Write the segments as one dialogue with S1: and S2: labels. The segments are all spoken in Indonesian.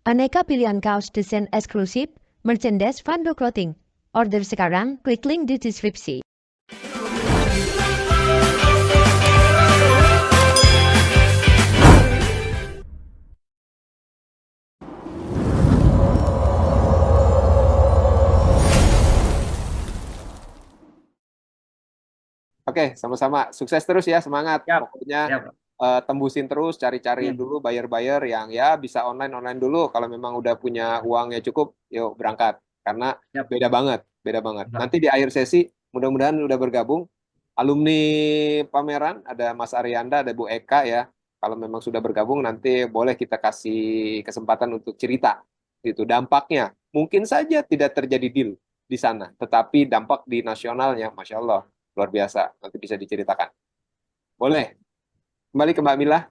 S1: Aneka pilihan kaos desain eksklusif, merchandise Vando Clothing. Order sekarang, klik link di deskripsi.
S2: Oke, sama-sama. Sukses terus ya, semangat.
S3: Siap,
S2: Pokoknya
S3: siap.
S2: tembusin terus, cari-cari dulu buyer-buyer yang ya bisa online-online dulu. Kalau memang udah punya uangnya cukup, yuk berangkat. Karena
S3: Siap.
S2: beda banget, beda banget.
S3: Siap.
S2: Nanti di akhir sesi, mudah-mudahan udah bergabung. Alumni pameran, ada Mas Arianda, ada Bu Eka ya. Kalau memang sudah bergabung, nanti boleh kita kasih kesempatan untuk cerita. Itu dampaknya. Mungkin saja tidak terjadi deal di sana, tetapi dampak di nasionalnya, Masya Allah, luar biasa. Nanti bisa diceritakan. Boleh. Kembali ke Mbak Mila.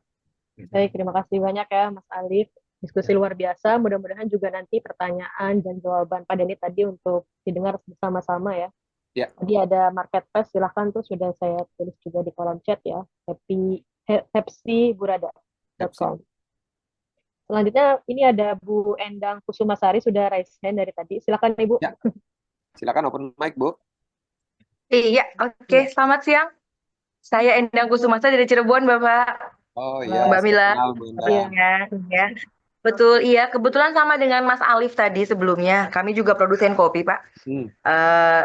S4: Baik, terima kasih banyak ya Mas Alif. Diskusi luar biasa. Mudah-mudahan juga nanti pertanyaan dan jawaban Pak Denny tadi untuk didengar bersama-sama ya.
S2: Ya.
S4: Tadi ada marketplace, silahkan tuh sudah saya tulis juga di kolom chat ya. Hepsiburada.com. Selanjutnya ini ada Bu Endang Kusumasari sudah raise hand dari tadi. Silakan Ibu.
S2: Ya. Silakan open mic, Bu.
S5: Iya, oke. Selamat siang. Saya Endang Kusumasa dari Cirebon, Bapak.
S2: Oh iya,
S5: Mbak Mila.
S2: kenal Bu Endang.
S5: Iya. Betul, iya. Kebetulan sama dengan Mas Alif tadi sebelumnya. Kami juga produsen kopi, Pak.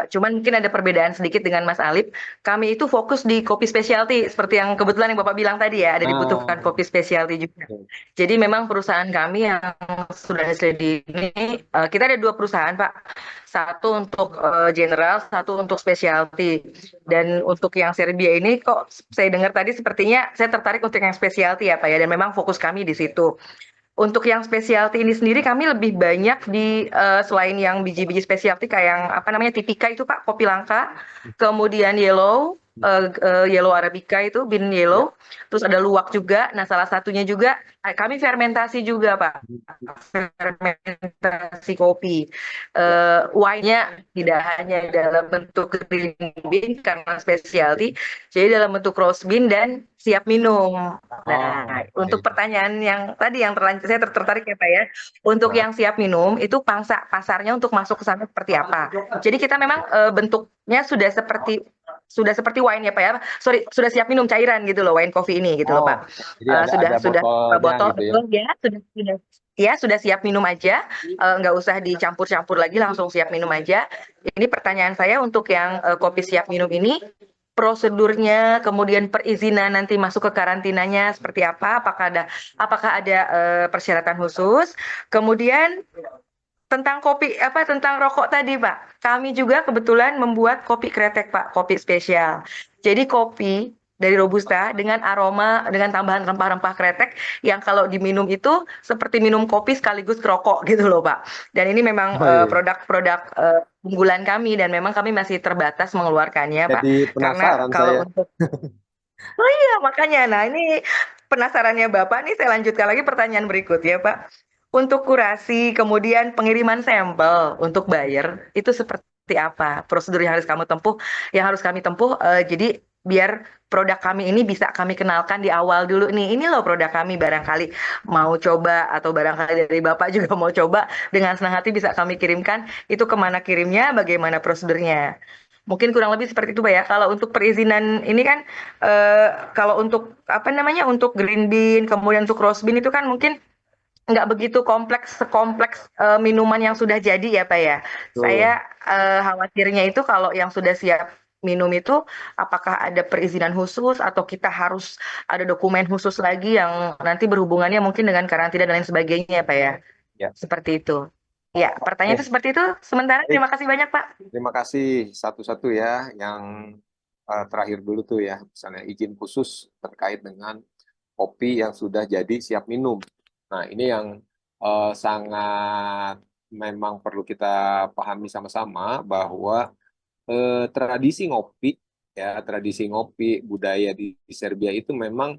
S5: Cuman mungkin ada perbedaan sedikit dengan Mas Alif. Kami itu fokus di kopi specialty, seperti yang kebetulan yang Bapak bilang tadi ya, ada dibutuhkan kopi specialty juga. Jadi memang perusahaan kami yang sudah diselidiki, kita ada 2 perusahaan, Pak. Satu untuk general, satu untuk specialty. Dan untuk yang Serbia ini kok saya dengar tadi sepertinya saya tertarik untuk yang specialty ya Pak ya, dan memang fokus kami di situ. Untuk yang specialty ini sendiri kami lebih banyak di selain yang biji-biji specialty kayak yang apa namanya Tipika itu Pak, kopi langka, kemudian yellow arabica itu bean yellow, terus ada luwak juga. Nah, salah satunya juga kami fermentasi juga Pak, fermentasi kopi. Wine-nya tidak hanya dalam bentuk green bean karena specialty, jadi dalam bentuk roast bean dan siap minum. Nah, untuk pertanyaan yang tadi yang saya tertarik ya Pak ya, untuk yang siap minum itu pangsa pasarnya untuk masuk ke sana seperti apa? Jadi kita memang bentuknya sudah seperti wine ya Pak ya. Sorry, sudah siap minum cairan gitu loh, wine coffee ini gitu loh Pak.
S2: Jadi ada
S5: botol
S2: gitu ya.
S5: sudah siap minum aja, nggak usah dicampur-campur lagi, langsung siap minum aja. Ini pertanyaan saya untuk yang kopi siap minum ini, prosedurnya, kemudian perizinan nanti masuk ke karantinanya seperti apa? Apakah ada persyaratan khusus? Kemudian tentang tentang rokok tadi, Pak. Kami juga kebetulan membuat kopi kretek, Pak, kopi spesial. Jadi kopi dari Robusta dengan aroma, dengan tambahan rempah-rempah kretek yang kalau diminum itu seperti minum kopi sekaligus rokok gitu loh, Pak. Dan ini memang produk-produk unggulan kami dan memang kami masih terbatas mengeluarkannya, Pak.
S2: Jadi penasaran
S5: Karena kalau
S2: saya.
S5: untuk Oh iya, makanya. Nah, ini penasarannya Bapak nih, saya lanjutkan lagi pertanyaan berikut ya, Pak. Untuk kurasi, kemudian pengiriman sampel untuk buyer, itu seperti apa? Prosedur yang harus kami tempuh, jadi biar produk kami ini bisa kami kenalkan di awal dulu nih. Ini loh produk kami, barangkali mau coba atau barangkali dari Bapak juga mau coba, dengan senang hati bisa kami kirimkan. Itu kemana kirimnya, bagaimana prosedurnya. Mungkin kurang lebih seperti itu Pak ya. Kalau untuk perizinan ini kan kalau untuk untuk green bean, kemudian untuk roast bean itu kan mungkin nggak begitu sekompleks minuman yang sudah jadi ya Pak ya. Saya khawatirnya itu kalau yang sudah siap minum itu apakah ada perizinan khusus atau kita harus ada dokumen khusus lagi yang nanti berhubungannya mungkin dengan karantina dan lain sebagainya ya Pak ya. Seperti itu. Ya, pertanyaan itu seperti itu. Sementara terima kasih banyak Pak.
S2: Terima kasih satu-satu ya. Yang terakhir dulu tuh ya, misalnya izin khusus terkait dengan kopi yang sudah jadi siap minum. Nah, ini yang sangat memang perlu kita pahami sama-sama bahwa tradisi ngopi budaya di Serbia itu memang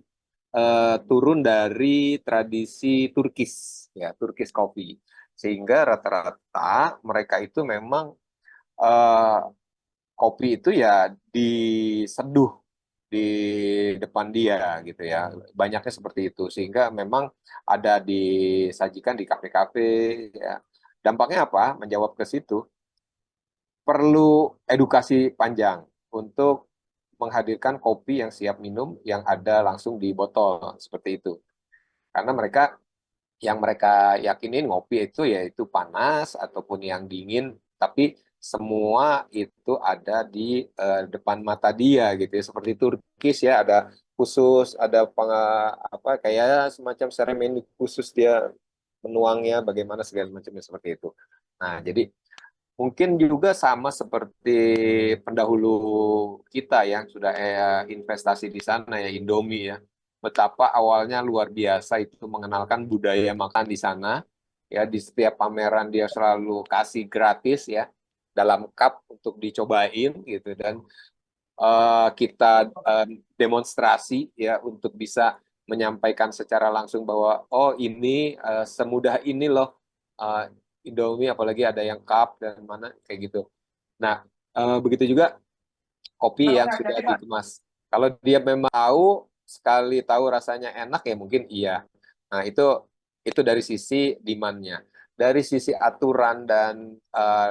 S2: turun dari tradisi Turkish ya, Turkish coffee, sehingga rata-rata mereka itu memang kopi itu ya diseduh di depan dia gitu ya. Banyaknya seperti itu sehingga memang ada disajikan di kafe-kafe ya. Dampaknya apa? Menjawab ke situ perlu edukasi panjang untuk menghadirkan kopi yang siap minum yang ada langsung di botol seperti itu. Karena mereka yakinin ngopi itu yaitu panas ataupun yang dingin, tapi semua itu ada di depan mata dia gitu ya. Seperti Turkish ya, ada khusus, ada apa kayak semacam seremoni khusus dia menuangnya bagaimana segala macamnya seperti itu. Nah, jadi mungkin juga sama seperti pendahulu kita yang sudah investasi di sana ya, Indomie ya. Betapa awalnya luar biasa itu mengenalkan budaya makan di sana. Ya, di setiap pameran dia selalu kasih gratis ya dalam cup untuk dicobain gitu dan kita demonstrasi ya untuk bisa menyampaikan secara langsung bahwa oh ini semudah ini loh Indomie apalagi ada yang cup dan mana kayak gitu. Nah, begitu juga kopi yang sudah dikemas. Kalau dia memang tahu sekali tahu rasanya enak ya mungkin iya. Nah, itu dari sisi demand-nya. Dari sisi aturan dan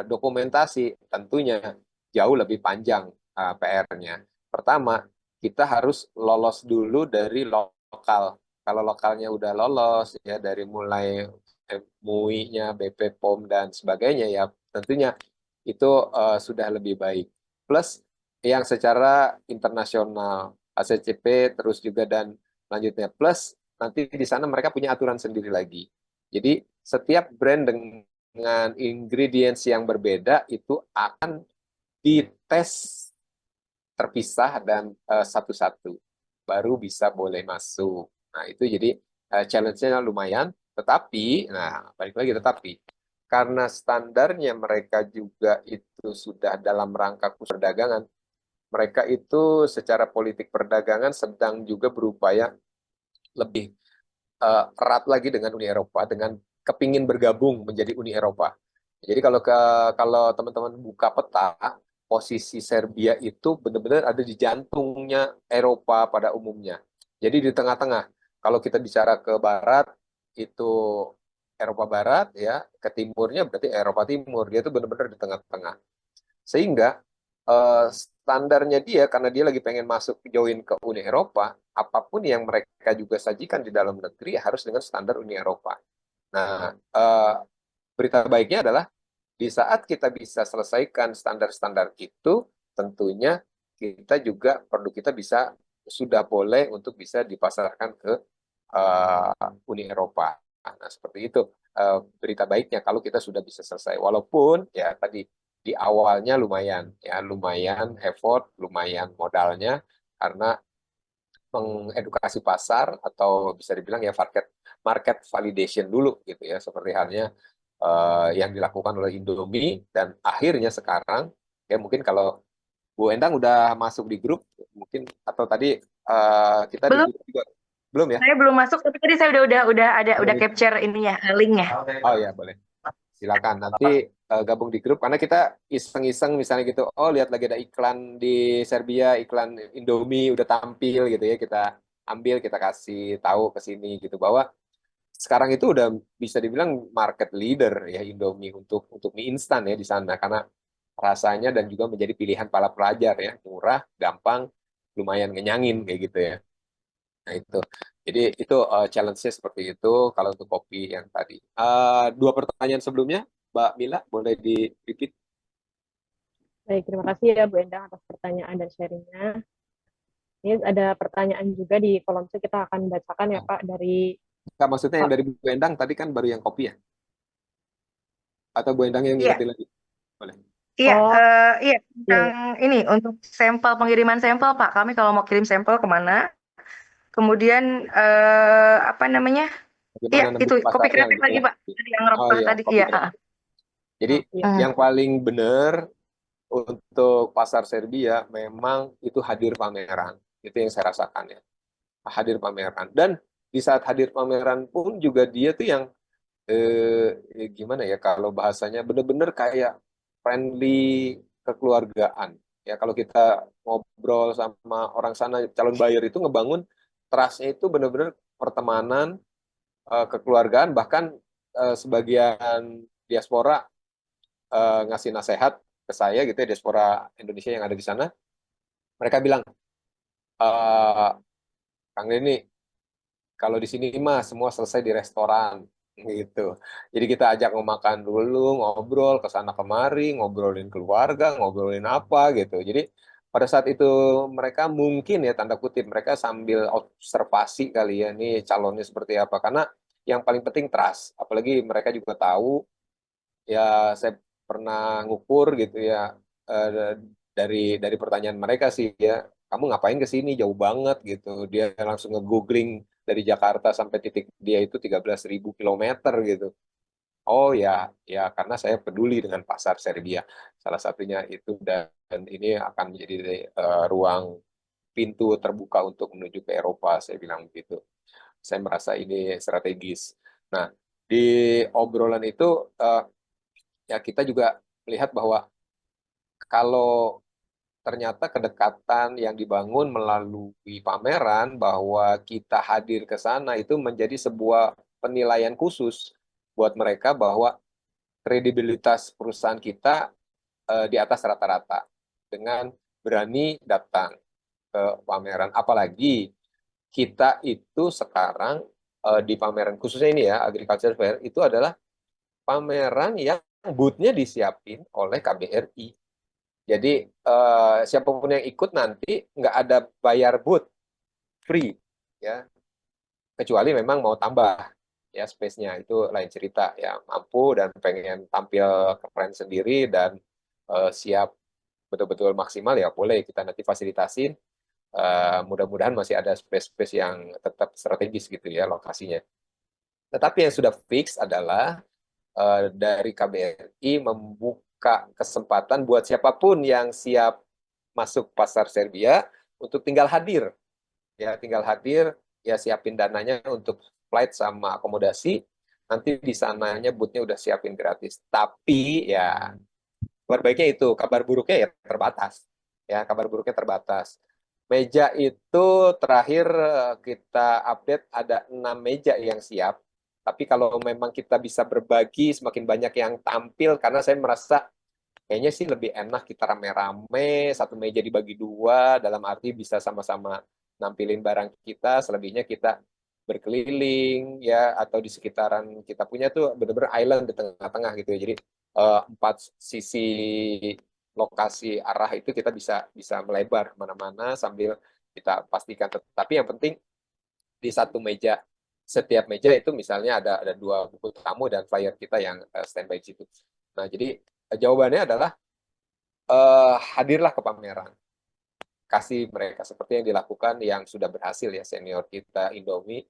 S2: dokumentasi tentunya jauh lebih panjang PR-nya. Pertama, kita harus lolos dulu dari lokal. Kalau lokalnya udah lolos ya dari mulai MUI-nya, BP POM dan sebagainya ya tentunya itu sudah lebih baik. Plus yang secara internasional ACCP terus juga dan lanjutnya plus nanti di sana mereka punya aturan sendiri lagi. Jadi setiap brand dengan ingredients yang berbeda itu akan dites terpisah dan satu-satu baru bisa boleh masuk. Nah, itu jadi challenge-nya lumayan, tetapi nah balik lagi tetapi karena standarnya mereka juga itu sudah dalam rangka khusus perdagangan, mereka itu secara politik perdagangan sedang juga berupaya lebih erat lagi dengan Uni Eropa dengan kepingin bergabung menjadi Uni Eropa. Jadi kalau teman-teman buka peta, posisi Serbia itu benar-benar ada di jantungnya Eropa pada umumnya. Jadi di tengah-tengah. Kalau kita bicara ke barat itu Eropa Barat ya, ke timurnya berarti Eropa Timur. Dia itu benar-benar di tengah-tengah. Sehingga standarnya dia karena dia lagi pengen masuk join ke Uni Eropa, apapun yang mereka juga sajikan di dalam negeri harus dengan standar Uni Eropa. Nah, berita baiknya adalah di saat kita bisa selesaikan standar-standar itu, tentunya kita juga produk kita bisa sudah boleh untuk bisa dipasarkan ke Uni Eropa. Nah, seperti itu berita baiknya kalau kita sudah bisa selesai. Walaupun ya tadi di awalnya lumayan effort, lumayan modalnya karena mengedukasi pasar atau bisa dibilang ya market validation dulu gitu ya seperti halnya yang dilakukan oleh Indomie dan akhirnya sekarang ya mungkin kalau Bu Endang udah masuk di grup mungkin atau tadi kita di
S5: Belum,
S2: grup juga belum ya?
S5: saya belum masuk, tapi tadi saya udah capture ininya, linknya.
S2: Oh ya boleh. Silakan nanti gabung di grup karena kita iseng-iseng misalnya gitu oh lihat lagi ada iklan di Serbia iklan Indomie udah tampil gitu ya kita ambil kita kasih tahu ke sini gitu bahwa sekarang itu udah bisa dibilang market leader ya Indomie untuk mie instan ya di sana karena rasanya dan juga menjadi pilihan para pelajar ya murah gampang lumayan ngenyangin kayak gitu ya. Nah itu, jadi itu challenge-nya seperti itu kalau untuk kopi yang tadi. Dua pertanyaan sebelumnya, Mbak Mila, boleh di-repeat?
S4: Baik, terima kasih ya Bu Endang atas pertanyaan dan sharingnya. Ini ada pertanyaan juga di kolom chat kita akan bacakan ya Pak dari
S2: Nggak, maksudnya yang
S4: Pak.
S2: dari Bu Endang tadi kan baru yang kopi ya? Atau Bu Endang yang
S5: Iya,
S2: ngingetin lagi? Boleh.
S5: iya,
S4: Oh,
S5: iya.
S4: iya.
S5: Tentang ini untuk pengiriman sampel Pak. Kami kalau mau kirim sampel kemana? Kemudian apa namanya? Iya,
S2: Bagaimana
S5: itu
S2: nembus
S5: kopi
S2: pasarnya
S5: kreatif
S2: gitu
S5: lagi
S2: ya?
S5: Pak. Tadi yang
S2: Oh
S5: rempah
S2: iya,
S5: tadi.
S2: kopi
S5: Iya.
S2: kreatif. Jadi
S4: Iya.
S2: yang paling benar untuk pasar Serbia memang itu hadir pameran. Itu yang saya rasakan ya. Hadir pameran. Dan di saat hadir pameran pun juga dia tuh yang gimana ya kalau bahasanya bener-bener kayak friendly kekeluargaan. Ya, kalau kita ngobrol sama orang sana, calon buyer itu ngebangun trust-nya itu benar-benar pertemanan, kekeluargaan, bahkan sebagian diaspora ngasih nasihat ke saya gitu ya, diaspora Indonesia yang ada di sana. Mereka bilang, Kang Denny, kalau di sini mah semua selesai di restoran gitu. Jadi kita ajak mau makan dulu, ngobrol ke sana kemari, ngobrolin keluarga, ngobrolin apa gitu. Jadi pada saat itu mereka mungkin ya tanda kutip mereka sambil observasi kali ya nih calonnya seperti apa. Karena yang paling penting trust. Apalagi mereka juga tahu ya saya pernah ngukur gitu ya dari pertanyaan mereka sih ya, kamu ngapain ke sini jauh banget gitu. Dia langsung nge-googling dari Jakarta sampai titik dia itu 13.000 kilometer gitu. Oh ya, ya karena saya peduli dengan pasar Serbia. Salah satunya itu dan ini akan menjadi ruang pintu terbuka untuk menuju ke Eropa, saya bilang begitu. Saya merasa ini strategis. Nah, di obrolan itu ya kita juga melihat bahwa kalau ternyata kedekatan yang dibangun melalui pameran bahwa kita hadir ke sana itu menjadi sebuah penilaian khusus buat mereka bahwa kredibilitas perusahaan kita di atas rata-rata dengan berani datang ke pameran. Apalagi kita itu sekarang di pameran khususnya ini ya Agriculture Fair itu adalah pameran yang booth-nya disiapin oleh KBRI. Jadi siapapun yang ikut nanti nggak ada bayar booth, free ya, kecuali memang mau tambah ya space-nya itu lain cerita ya, mampu dan pengen tampil keren sendiri dan siap betul-betul maksimal ya boleh kita nanti fasilitasin. Mudah-mudahan masih ada space-space yang tetap strategis gitu ya lokasinya. Tetapi yang sudah fix adalah dari KBRI membuka kesempatan buat siapapun yang siap masuk pasar Serbia untuk tinggal hadir. Ya, tinggal hadir, ya siapin dananya untuk flight sama akomodasi. Nanti di sananya booth-nya udah siapin gratis. Tapi ya kabar baiknya itu, kabar buruknya ya terbatas. Ya, kabar buruknya terbatas. Meja itu terakhir kita update ada 6 meja yang siap. Tapi kalau memang kita bisa berbagi semakin banyak yang tampil, karena saya merasa kayaknya sih lebih enak kita rame-rame, satu meja dibagi dua, dalam arti bisa sama-sama nampilin barang kita, selebihnya kita berkeliling ya, atau di sekitaran kita punya tuh bener-bener island di tengah-tengah gitu ya. Jadi 4 sisi lokasi arah itu kita bisa melebar kemana-mana sambil kita pastikan. Tapi yang penting di satu meja, setiap meja itu misalnya ada 2 buku tamu dan flyer kita yang standby di situ. Nah, jadi jawabannya adalah hadirlah ke pameran. Kasih mereka seperti yang dilakukan yang sudah berhasil ya senior kita Indomie.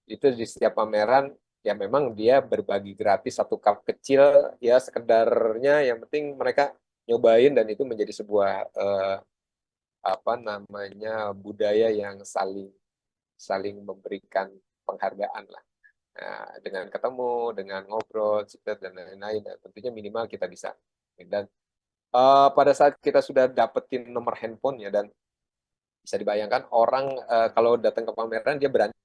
S2: Itu di setiap pameran ya memang dia berbagi gratis 1 cup kecil ya sekedarnya, yang penting mereka nyobain dan itu menjadi sebuah apa namanya budaya yang saling memberikan penghargaan lah. Nah, dengan ketemu, dengan ngobrol, cerita dan lain-lain, dan tentunya minimal kita bisa. Dan pada saat kita sudah dapetin nomor handphone ya, dan bisa dibayangkan orang kalau datang ke pameran dia berani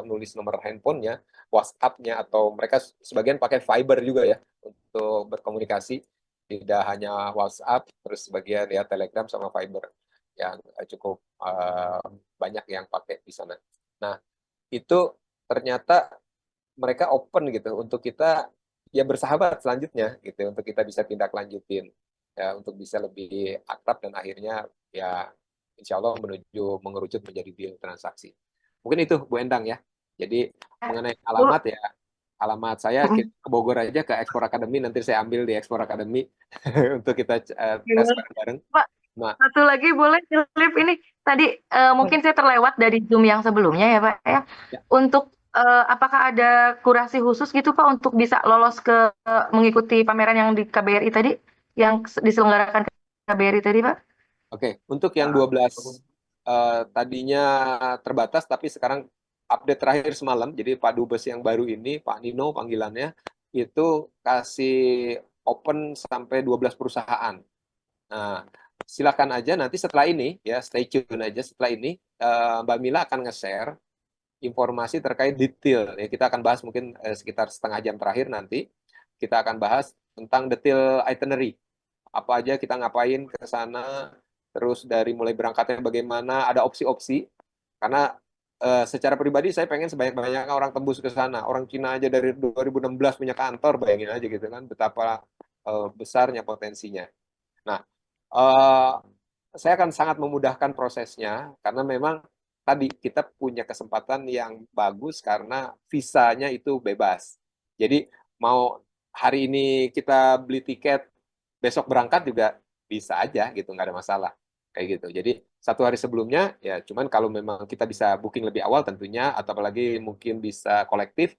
S2: nulis nomor handphonenya, WhatsApp-nya, atau mereka sebagian pakai Viber juga ya untuk berkomunikasi, tidak hanya WhatsApp, terus sebagian ya Telegram sama Viber yang cukup banyak yang pakai di sana. Nah, itu ternyata mereka open gitu untuk kita ya bersahabat selanjutnya gitu, untuk kita bisa tindak lanjutin ya, untuk bisa lebih akrab dan akhirnya ya insya Allah mengerucut menjadi deal transaksi. Mungkin itu Bu Endang ya. Jadi mengenai alamat ya, alamat saya ke Bogor aja ke Explore Academy, nanti saya ambil di Explore Academy untuk kita tes bareng-bareng.
S5: Pak,
S2: Nah,
S5: satu lagi boleh Philip, ini tadi mungkin saya terlewat dari Zoom yang sebelumnya ya Pak ya.
S2: Ya.
S5: Untuk apakah ada kurasi khusus gitu Pak untuk bisa lolos ke mengikuti pameran yang di KBRI tadi, yang diselenggarakan KBRI tadi Pak?
S2: Oke, untuk yang 12 tadinya terbatas, tapi sekarang update terakhir semalam, jadi Pak Dubes yang baru ini, Pak Nino panggilannya, itu kasih open sampai 12 perusahaan. Nah, silakan aja nanti setelah ini ya, stay tune aja setelah ini Mbak Mila akan nge-share informasi terkait detail ya. Kita akan bahas mungkin sekitar setengah jam terakhir nanti kita akan bahas tentang detail itinerary. Apa aja kita ngapain ke sana, terus dari mulai berangkatnya bagaimana, ada opsi-opsi. Karena secara pribadi saya pengen sebanyak-banyaknya orang tembus ke sana. Orang Cina aja dari 2016 punya kantor, bayangin aja gitu kan betapa besarnya potensinya. Nah, saya akan sangat memudahkan prosesnya karena memang tadi kita punya kesempatan yang bagus karena visanya itu bebas. Jadi mau hari ini kita beli tiket, besok berangkat juga bisa aja gitu, nggak ada masalah kayak gitu. Jadi satu hari sebelumnya ya, cuman kalau memang kita bisa booking lebih awal tentunya, atau apalagi mungkin bisa kolektif,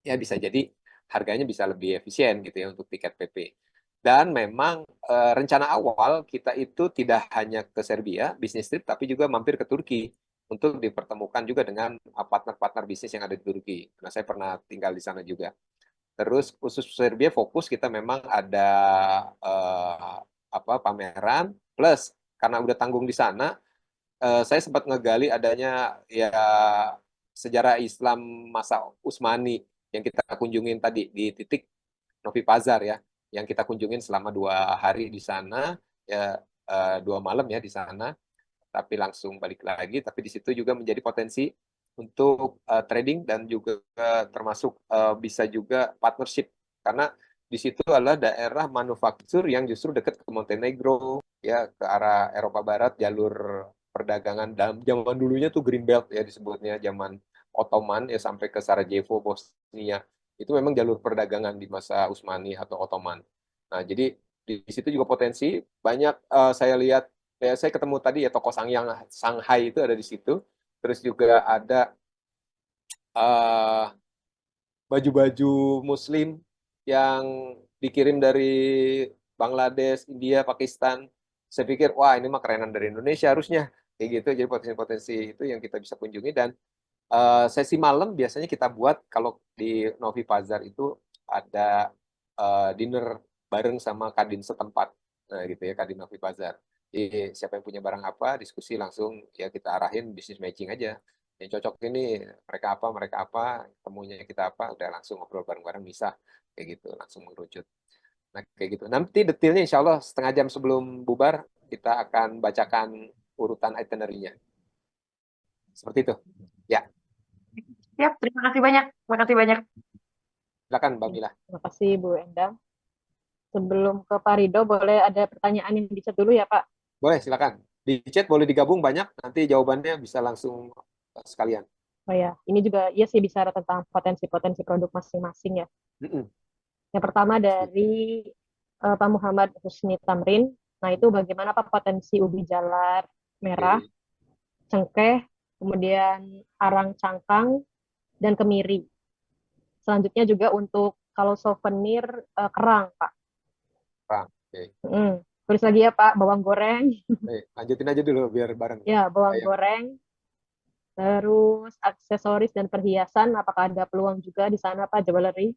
S2: ya bisa jadi harganya bisa lebih efisien gitu ya untuk tiket PP. Dan memang rencana awal kita itu tidak hanya ke Serbia bisnis trip, tapi juga mampir ke Turki untuk dipertemukan juga dengan partner-partner bisnis yang ada di Turki. Karena saya pernah tinggal di sana juga. Terus khusus Serbia fokus kita memang ada pameran, plus karena udah tanggung di sana, saya sempat ngegali adanya ya sejarah Islam masa Utsmani yang kita kunjungin tadi di titik Novi Pazar ya, yang kita kunjungin selama 2 hari di sana, ya 2 malam ya di sana, tapi langsung balik lagi. Tapi di situ juga menjadi potensi untuk trading dan juga termasuk bisa juga partnership karena di situ adalah daerah manufaktur yang justru dekat ke Montenegro ya, ke arah Eropa Barat, jalur perdagangan dalam zaman dulunya tuh Green Belt ya disebutnya, zaman Ottoman ya sampai ke Sarajevo, Bosnia. Itu memang jalur perdagangan di masa Utsmani atau Ottoman. Nah, jadi di situ juga potensi banyak saya lihat ya, saya ketemu tadi ya toko Shanghai itu ada di situ. Terus juga ada baju-baju Muslim yang dikirim dari Bangladesh, India, Pakistan. Saya pikir, wah ini mah kerenan dari Indonesia harusnya. Kayak gitu, jadi potensi-potensi itu yang kita bisa kunjungi. Dan sesi malam biasanya kita buat kalau di Novi Pazar itu ada dinner bareng sama Kadin setempat. Nah gitu ya, Kadin Novi Pazar. Jadi siapa yang punya barang apa, diskusi langsung ya kita arahin bisnis matching aja. Yang cocok ini mereka apa, temunya kita apa, udah langsung ngobrol bareng-bareng bisa kayak gitu, langsung mengerucut. Nah kayak gitu. Nanti detailnya insya Allah setengah jam sebelum bubar kita akan bacakan urutan itinerary-nya. Seperti itu. Ya,
S5: Siap, terima kasih banyak. Terima kasih banyak.
S2: silakan Mbak Mila.
S4: Terima kasih Bu Endang. Sebelum ke Pak Rido, boleh ada pertanyaan yang di chat dulu ya Pak?
S2: Boleh, silakan. Di chat boleh digabung banyak, nanti jawabannya bisa langsung sekalian.
S4: Oh ya, ini juga iya sih bicara tentang potensi-potensi produk masing-masing ya.
S2: Mm-mm.
S4: Yang pertama dari Pak Muhammad Husni Tamrin. Nah, itu bagaimana Pak potensi ubi jalar merah,
S2: Oke.
S4: cengkeh, kemudian arang cangkang, dan kemiri. Selanjutnya juga untuk kalau souvenir kerang, Pak.
S2: Bang, oke.
S4: Tulis lagi ya, Pak, bawang goreng.
S2: Lanjutin aja dulu biar bareng.
S4: Ya, bawang
S2: Ayo.
S4: goreng. Terus aksesoris dan perhiasan, apakah ada peluang juga di sana, Pak, jewelry?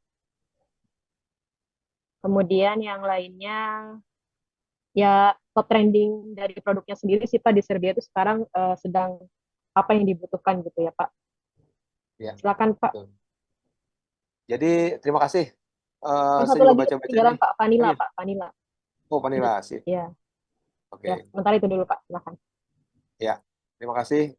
S4: Kemudian yang lainnya, ya top trending dari produknya sendiri sih Pak di Serbia itu sekarang sedang apa yang dibutuhkan gitu ya Pak.
S2: Ya,
S4: Silakan Pak.
S2: betul. Jadi terima kasih.
S4: Yang
S2: Saya
S4: satu
S2: juga
S4: lagi
S2: baca-baca
S4: ketinggalan
S2: nih.
S4: Pak, Vanilla
S2: Oh iya.
S4: Pak, Vanilla.
S2: Oh, Vanilla sih.
S4: Ya,
S2: Oke.
S4: ya sebentar itu dulu Pak, silakan.
S2: Ya, terima kasih.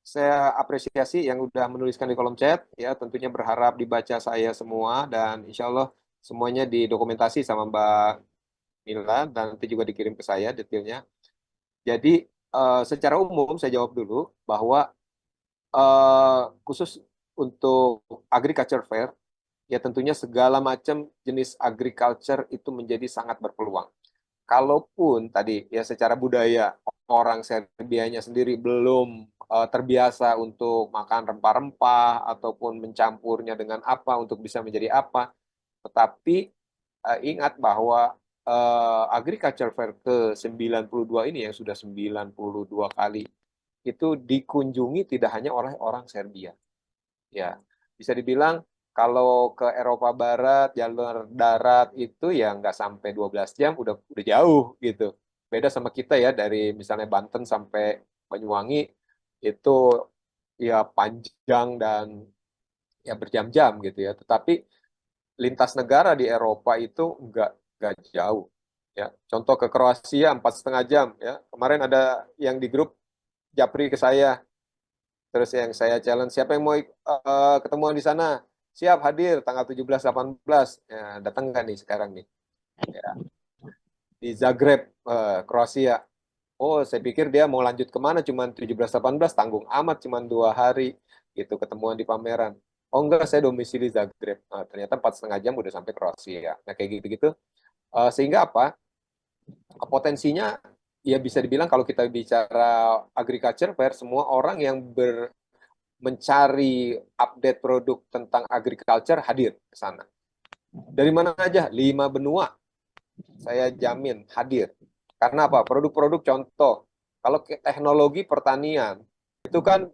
S2: Saya apresiasi yang udah menuliskan di kolom chat. Ya, tentunya berharap dibaca saya semua dan insya Allah semuanya didokumentasi sama Mbak Mila dan nanti juga dikirim ke saya detailnya. Jadi secara umum saya jawab dulu bahwa khusus untuk agriculture fair, ya tentunya segala macam jenis agriculture itu menjadi sangat berpeluang. Kalaupun tadi ya secara budaya orang Serbianya sendiri belum terbiasa untuk makan rempah-rempah ataupun mencampurnya dengan apa untuk bisa menjadi apa, tetapi ingat bahwa agriculture fair ke-92 ini yang sudah 92 kali itu dikunjungi tidak hanya oleh orang Serbia. Ya, bisa dibilang Kalau ke Eropa Barat, jalur darat itu ya nggak sampai 12 jam, udah jauh gitu. Beda sama kita ya, dari misalnya Banten sampai Banyuwangi, itu ya panjang dan ya berjam-jam gitu ya. Tetapi lintas negara di Eropa itu nggak jauh. Ya, contoh ke Kroasia 4,5 jam. Ya, kemarin ada yang di grup Japri ke saya, terus yang saya challenge, siapa yang mau ketemuan di sana? Siap hadir tanggal 17-18. Ya, datang nggak nih sekarang nih? Ya, di Zagreb, Kroasia. Oh, saya pikir dia mau lanjut kemana? Cuman 17-18, tanggung amat, cuman 2 hari gitu ketemuan di pameran. Oh enggak, saya domisili Zagreb. Nah, ternyata 4,5 jam udah sampai Kroasia. Nah, kayak gitu-gitu. Sehingga apa? Potensinya ya bisa dibilang kalau kita bicara agriculture fair, semua orang yang mencari update produk tentang agriculture hadir ke sana. Dari mana aja? 5 benua. Saya jamin hadir. Karena apa? Produk-produk contoh. Kalau teknologi pertanian, itu kan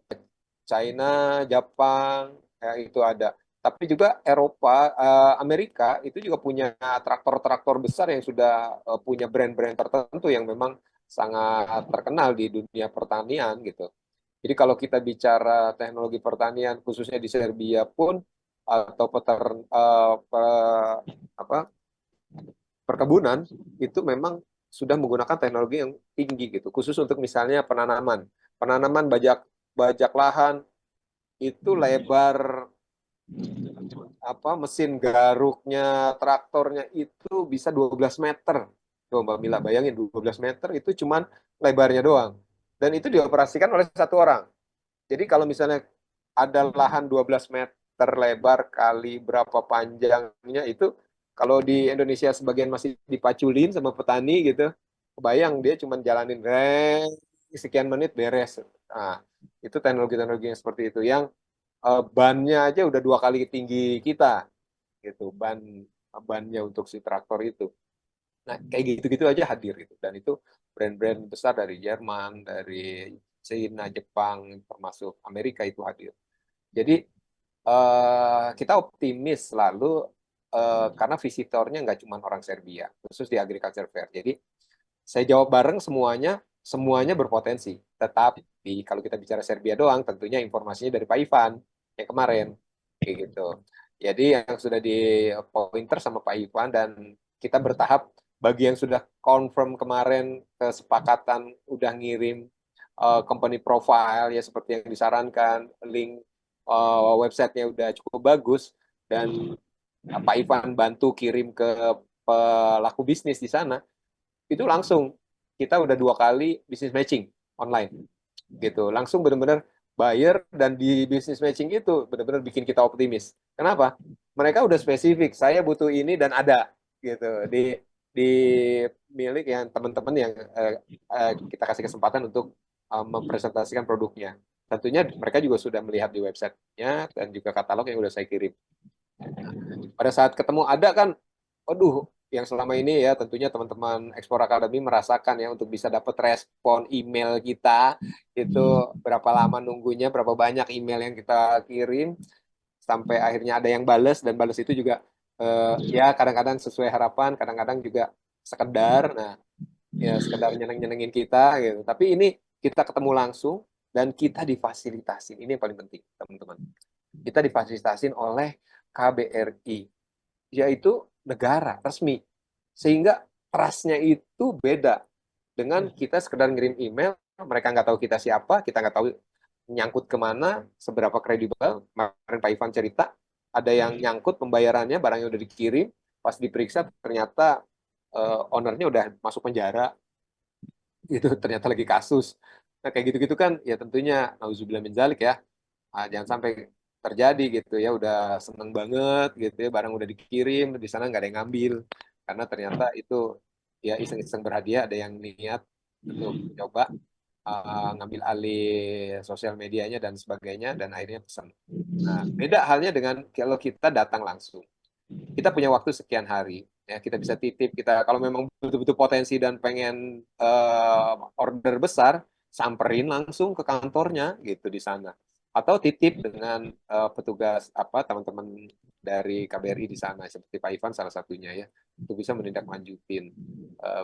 S2: China, Jepang, ya itu ada. Tapi juga Eropa, Amerika itu juga punya traktor-traktor besar yang sudah punya brand-brand tertentu yang memang sangat terkenal di dunia pertanian gitu. Jadi kalau kita bicara teknologi pertanian khususnya di Serbia pun atau apa, perkebunan itu memang sudah menggunakan teknologi yang tinggi gitu, khusus untuk misalnya penanaman bajak lahan itu lebar mesin garuknya, traktornya itu bisa 12 meter. Tuh Mbak Mila bayangin 12 meter itu cuman lebarnya doang. Dan itu dioperasikan oleh satu orang. Jadi kalau misalnya ada lahan 12 meter lebar kali berapa panjangnya itu, kalau di Indonesia sebagian masih dipaculin sama petani gitu, kebayang dia cuma jalanin sekian menit beres. Nah, itu teknologi-teknologi yang seperti itu yang bannya aja udah 2 kali tinggi kita gitu, bannya untuk si traktor itu. Nah, kayak gitu-gitu aja hadir gitu. Dan itu brand-brand besar dari Jerman, dari China, Jepang, termasuk Amerika itu hadir. Jadi kita optimis selalu karena visitornya nggak cuma orang Serbia, khusus di Agriculture Fair. Jadi saya jawab bareng semuanya berpotensi. Tetapi kalau kita bicara Serbia doang, tentunya informasinya dari Pak Ivan yang kemarin, kayak gitu. Jadi yang sudah di pointer sama Pak Ivan dan kita bertahap. Bagi yang sudah confirm kemarin kesepakatan udah ngirim company profile ya seperti yang disarankan, link websitenya udah cukup bagus dan Pak Ivan bantu kirim ke pelaku bisnis di sana, itu langsung kita udah 2 kali bisnis matching online gitu, langsung benar-benar buyer, dan di bisnis matching itu benar-benar bikin kita optimis. Kenapa? Mereka udah spesifik, saya butuh ini dan ada gitu di milik yang teman-teman yang kita kasih kesempatan untuk mempresentasikan produknya. Tentunya mereka juga sudah melihat di websitenya dan juga katalog yang udah saya kirim. Pada saat ketemu ada kan, aduh, yang selama ini ya tentunya teman-teman Explore Academy merasakan ya, untuk bisa dapat respon email kita itu berapa lama nunggunya, berapa banyak email yang kita kirim sampai akhirnya ada yang bales, dan bales itu juga ya kadang-kadang sesuai harapan, kadang-kadang juga sekedar, nah ya sekedar nyeneng-nyenengin kita gitu. Tapi ini kita ketemu langsung dan kita difasilitasin. Ini yang paling penting, teman-teman. Kita difasilitasin oleh KBRI, yaitu negara resmi. Sehingga trust-nya itu beda dengan kita sekedar ngirim email, mereka nggak tahu kita siapa, kita nggak tahu nyangkut kemana, seberapa kredibel. Kemarin Pak Ivan cerita, ada yang nyangkut pembayarannya, barangnya udah dikirim, pas diperiksa ternyata ownernya udah masuk penjara, itu ternyata lagi kasus. Nah kayak gitu-gitu kan ya tentunya nauzubillah min dzalik ya. Jangan sampai terjadi gitu ya, udah seneng banget gitu ya, barang udah dikirim, di sana nggak ada yang ngambil karena ternyata itu ya iseng-iseng berhadiah, ada yang niat untuk coba ngambil alih sosial medianya dan sebagainya, dan akhirnya pesan. Nah beda halnya dengan kalau kita datang langsung, kita punya waktu sekian hari ya, kita bisa titip, kita kalau memang betul-betul potensi dan pengen order besar, samperin langsung ke kantornya gitu di sana, atau titip dengan petugas teman-teman dari KBRI di sana, seperti Pak Ivan salah satunya ya, untuk bisa menindaklanjutin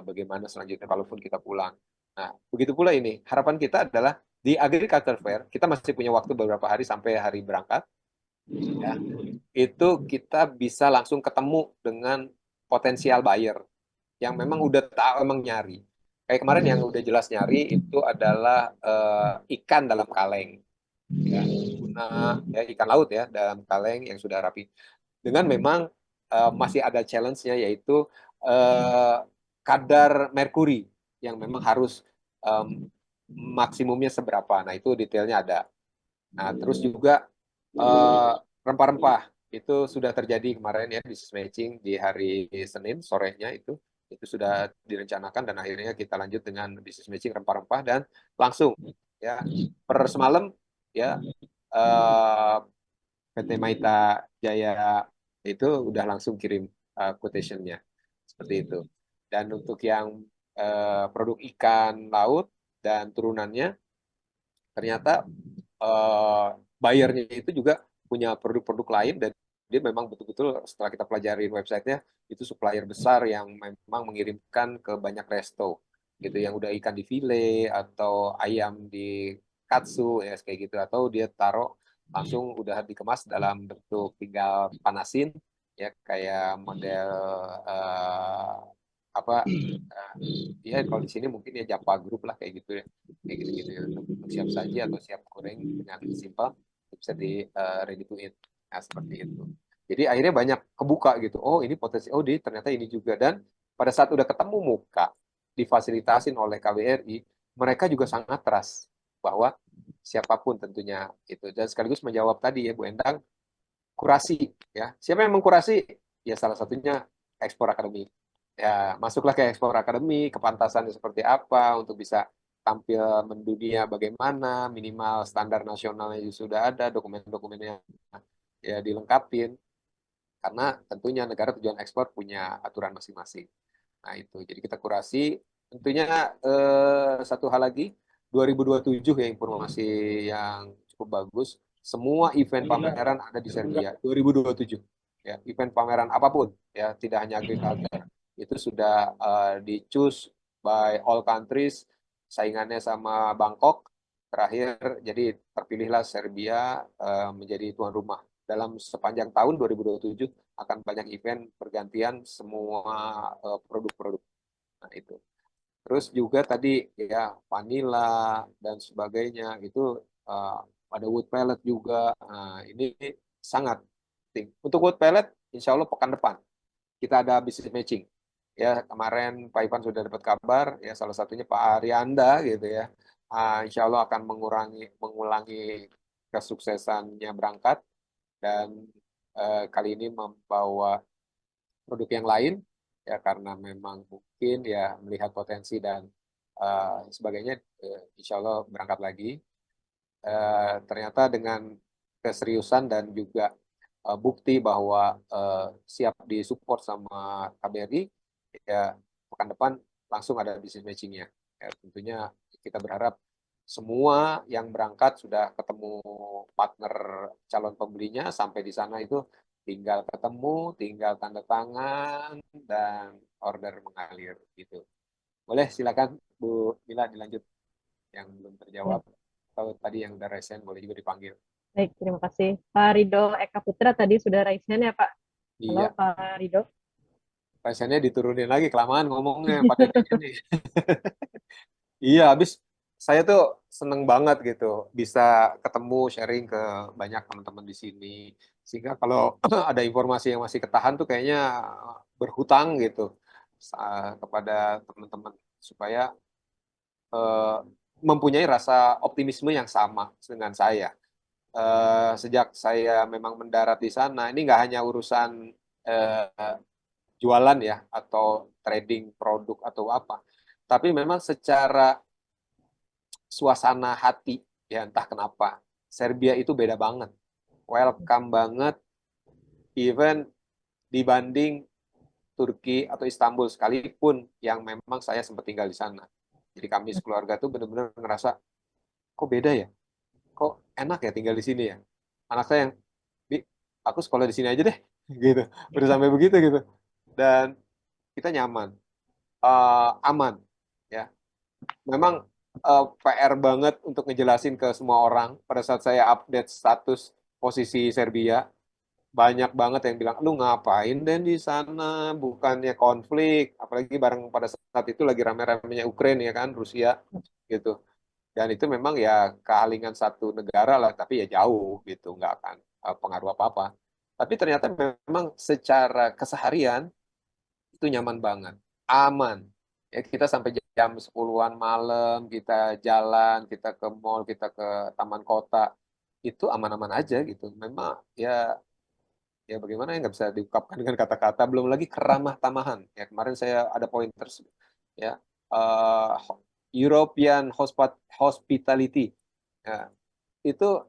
S2: bagaimana selanjutnya kalaupun kita pulang. Nah, begitu pula ini, harapan kita adalah di Agriculture Fair, kita masih punya waktu beberapa hari sampai hari berangkat, ya, itu kita bisa langsung ketemu dengan potensial buyer yang memang udah tahu, emang nyari. Kayak kemarin yang udah jelas nyari itu adalah ikan dalam kaleng, ya, tuna, ya, ikan laut ya dalam kaleng yang sudah rapi. Dengan memang masih ada challenge-nya, yaitu kadar merkuri yang memang harus maksimumnya seberapa. Nah, itu detailnya ada. Nah, terus juga rempah-rempah itu sudah terjadi kemarin ya, business matching di hari Senin sorenya itu sudah direncanakan, dan akhirnya kita lanjut dengan business matching rempah-rempah, dan langsung ya per semalam ya PT Maita Jaya itu udah langsung kirim quotation-nya seperti itu. Dan untuk yang produk ikan laut dan turunannya, ternyata buyer-nya itu juga punya produk-produk lain, dan dia memang betul-betul setelah kita pelajarin websitenya, itu supplier besar yang memang mengirimkan ke banyak resto gitu, yang udah ikan di file atau ayam di katsu ya kayak gitu, atau dia taruh langsung udah dikemas dalam bentuk tinggal panasin ya, kayak model apa ya, kalau di sini mungkin ya Japa Group lah kayak gitu ya, kayak gitu-gitu ya, untuk siap saji atau siap goreng dengan simpel, bisa di ready to eat. Nah, seperti itu. Jadi akhirnya banyak kebuka gitu. Oh, ini potensi. Oh, di ternyata ini juga. Dan pada saat udah ketemu muka, difasilitasin oleh KBRI, mereka juga sangat trust bahwa siapapun tentunya itu. Dan sekaligus menjawab tadi ya Bu Endang, kurasi ya. Siapa yang mengkurasi? Ya salah satunya Ekspor Academy. Ya, masuklah ke Ekspor Academy, kepantasannya seperti apa untuk bisa tampil mendunia bagaimana, minimal standar nasionalnya sudah ada, dokumen-dokumennya ya dilengkapin, karena tentunya negara tujuan ekspor punya aturan masing-masing. Nah, itu. Jadi kita kurasi. Tentunya satu hal lagi, 2027 ya, informasi yang cukup bagus. Semua event pameran ada di Serbia 2027. Ya, event pameran apapun ya, tidak hanya agriculture. Itu sudah di-choose by all countries, saingannya sama Bangkok. Terakhir, jadi terpilihlah Serbia menjadi tuan rumah. Dalam sepanjang tahun 2027 akan banyak event bergantian semua produk-produk. Nah, itu. Terus juga tadi ya vanilla dan sebagainya itu ada wood pellet juga. Nah, ini sangat penting. Untuk wood pellet, insya Allah pekan depan kita ada business matching. Ya, kemarin Pak Ivan sudah dapat kabar, ya salah satunya Pak Arianda gitu ya. Insya Allah akan mengulangi kesuksesannya berangkat, dan kali ini membawa produk yang lain ya, karena memang mungkin ya melihat potensi dan sebagainya, insya Allah berangkat lagi. Ternyata dengan keseriusan dan juga bukti bahwa siap disupport sama KBRI, ya pekan depan langsung ada business matching-nya. Ya, tentunya kita berharap semua yang berangkat sudah ketemu partner calon pembelinya, sampai di sana itu tinggal ketemu, tinggal tanda tangan, dan order mengalir gitu. Boleh silakan Bu Mila dilanjut yang belum terjawab, atau tadi yang udah resen boleh juga dipanggil.
S4: Baik, terima kasih. Pak Rido Eka Putra tadi sudah raise hand ya Pak. Halo
S2: Iya,
S4: Pak Rido.
S2: resennya diturunin lagi, kelamaan ngomongnya pada nih. Iya, habis saya tuh seneng banget gitu bisa ketemu sharing ke banyak teman-teman di sini. Sehingga kalau ada informasi yang masih ketahan tuh kayaknya berhutang gitu kepada teman-teman, supaya eh, mempunyai rasa optimisme yang sama dengan saya. Sejak saya memang mendarat di sana, ini nggak hanya urusan jualan ya, atau trading produk atau apa, tapi memang secara suasana hati ya, entah kenapa Serbia itu beda banget, welcome banget, even dibanding Turki atau Istanbul sekalipun yang memang saya sempat tinggal di sana. Jadi kami sekeluarga tuh benar-benar ngerasa, kok beda ya, kok enak ya tinggal di sini ya. Anak saya yang, Bi, aku sekolah di sini aja deh, gitu. Udah sampai begitu gitu. Dan kita nyaman, aman, ya. Memang PR banget untuk ngejelasin ke semua orang pada saat saya update status posisi Serbia. Banyak banget yang bilang, lu ngapain Den di sana, bukannya konflik, apalagi bareng pada saat itu lagi rame-ramenya Ukraina ya kan, Rusia gitu. Dan itu memang ya kealingan satu negara lah, tapi ya jauh gitu, nggak akan pengaruh apa-apa. Tapi ternyata memang secara keseharian itu nyaman banget, aman. Ya kita sampai jam 10-an malam, kita jalan, kita ke mall, kita ke taman kota, itu aman-aman aja gitu. Memang ya bagaimana ya nggak bisa diungkapkan dengan kata-kata, belum lagi keramah tamahan ya. Kemarin saya ada pointers ya, eh, European Hospitality ya, itu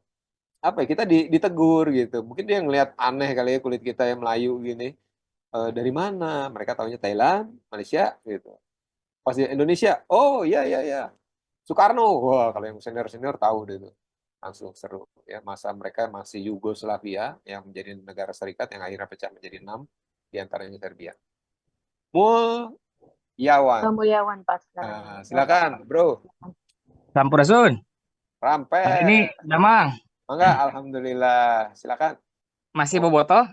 S2: apa ya, kita ditegur gitu, mungkin dia ngelihat aneh kali ya kulit kita yang Melayu gini. Dari mana mereka taunya, Thailand, Malaysia gitu, pas di Indonesia, oh ya ya ya, Soekarno, wah kalau yang senior senior tahu deh itu, langsung seru ya, masa mereka masih Yugoslavia yang menjadi negara serikat yang akhirnya pecah menjadi 6, diantaranya Serbia. Mulyawan,
S4: Mulyawan Pak sekarang.
S2: silakan bro.
S3: Sampurasun.
S2: Rampet.
S3: Ini Damang
S2: Mangga, alhamdulillah, silakan.
S3: masih bobotoh.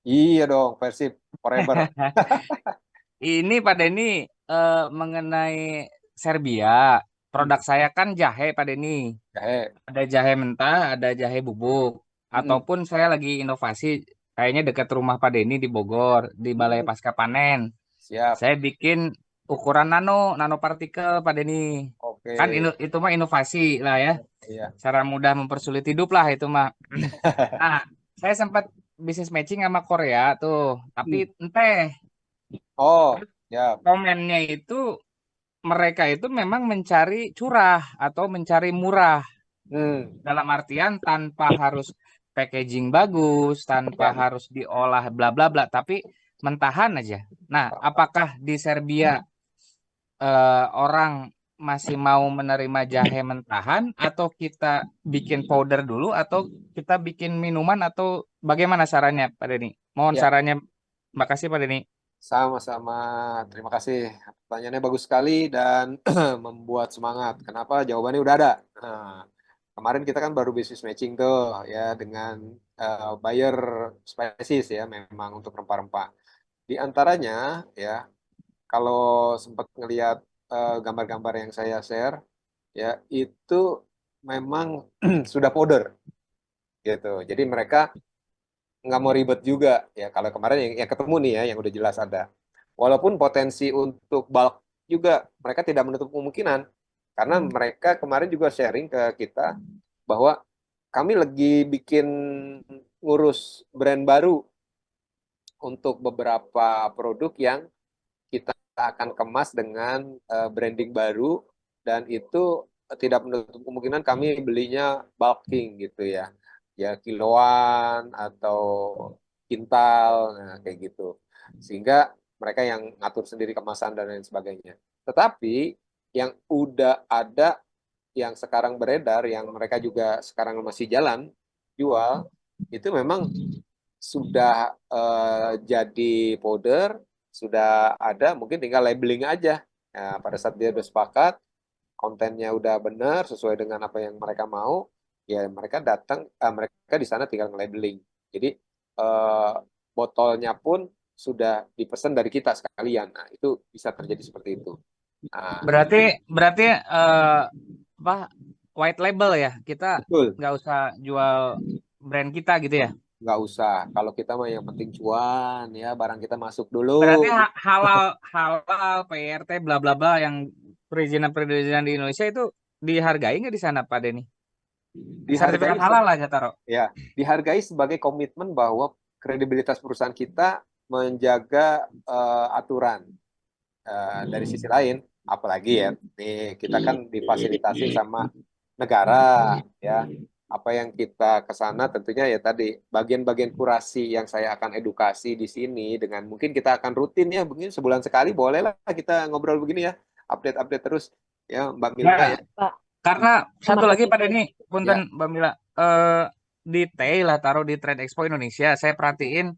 S2: Iya dong, Persib forever.
S3: Ini Pak Denny mengenai Serbia. Produk saya kan jahe Pak Denny.
S2: Jahe.
S3: Ada jahe mentah, ada jahe bubuk. Ataupun saya lagi inovasi kayaknya dekat rumah Pak Denny di Bogor, di Balai Pasca Panen.
S2: Siap.
S3: Saya bikin ukuran nanopartikel Pak Denny.
S2: Oke.
S3: Kan itu mah inovasi lah ya.
S2: Iya.
S3: Cara mudah mempersulit hidup lah itu mah. Nah, saya sempat bisnis matching sama Korea tuh, tapi enteh
S2: Oh, ya.
S3: komennya itu mereka itu memang mencari curah atau mencari murah. Dalam artian tanpa harus packaging bagus, tanpa harus diolah bla bla bla, tapi mentahan aja. Nah, apakah di Serbia orang masih mau menerima jahe mentahan, atau kita bikin powder dulu, atau kita bikin minuman, atau bagaimana sarannya Pak Denny? Mohon
S2: Ya.
S3: sarannya. Makasih Pak Denny.
S2: Sama-sama, terima kasih. Pertanyaannya bagus sekali dan membuat semangat. Kenapa? Jawabannya udah ada. Nah, kemarin kita kan baru bisnis matching tuh ya dengan buyer spesies ya, memang untuk rempah-rempah. Di antaranya ya, kalau sempat ngelihat gambar-gambar yang saya share ya, itu memang sudah powder gitu. Jadi mereka nggak mau ribet juga ya. Kalau kemarin yang ketemu nih ya, yang udah jelas ada. Walaupun potensi untuk bulk juga mereka tidak menutup kemungkinan, karena mereka kemarin juga sharing ke kita bahwa kami lagi bikin ngurus brand baru untuk beberapa produk yang kita akan kemas dengan branding baru, dan itu tidak menutup kemungkinan kami belinya bulking gitu ya. Ya kiloan atau kintal, nah kayak gitu. Sehingga mereka yang ngatur sendiri kemasan dan lain sebagainya. Tetapi yang udah ada, yang sekarang beredar, yang mereka juga sekarang masih jalan jual, itu memang sudah jadi powder, sudah ada, mungkin tinggal labeling aja. Nah, pada saat dia udah sepakat, kontennya udah benar sesuai dengan apa yang mereka mau, ya mereka datang, mereka di sana tinggal nge-labeling. Jadi botolnya pun sudah dipesan dari kita sekalian. Nah, itu bisa terjadi seperti itu. Nah,
S3: Berarti apa, white label ya? Kita
S2: betul,
S3: nggak usah jual brand kita gitu ya?
S2: nggak usah. Kalau kita mah yang penting cuan ya, barang kita masuk dulu.
S3: Berarti halal PRT bla bla bla yang perizinan di Indonesia itu dihargai nggak di sana Pak Denny? Sertifikat halal aja taruh.
S2: Ya, dihargai sebagai komitmen bahwa kredibilitas perusahaan kita menjaga aturan. Dari sisi lain, apalagi ya, nih kita kan difasilitasi sama negara ya. Apa yang kita ke sana tentunya ya tadi bagian-bagian kurasi yang saya akan edukasi di sini, dengan mungkin kita akan rutin ya, mungkin sebulan sekali bolehlah kita ngobrol begini ya, update-update terus ya Mbak Mila ya.
S3: Karena satu lagi Pak Denny, punten Mbak Mila, detail lah taruh di Trade Expo Indonesia. Saya perhatiin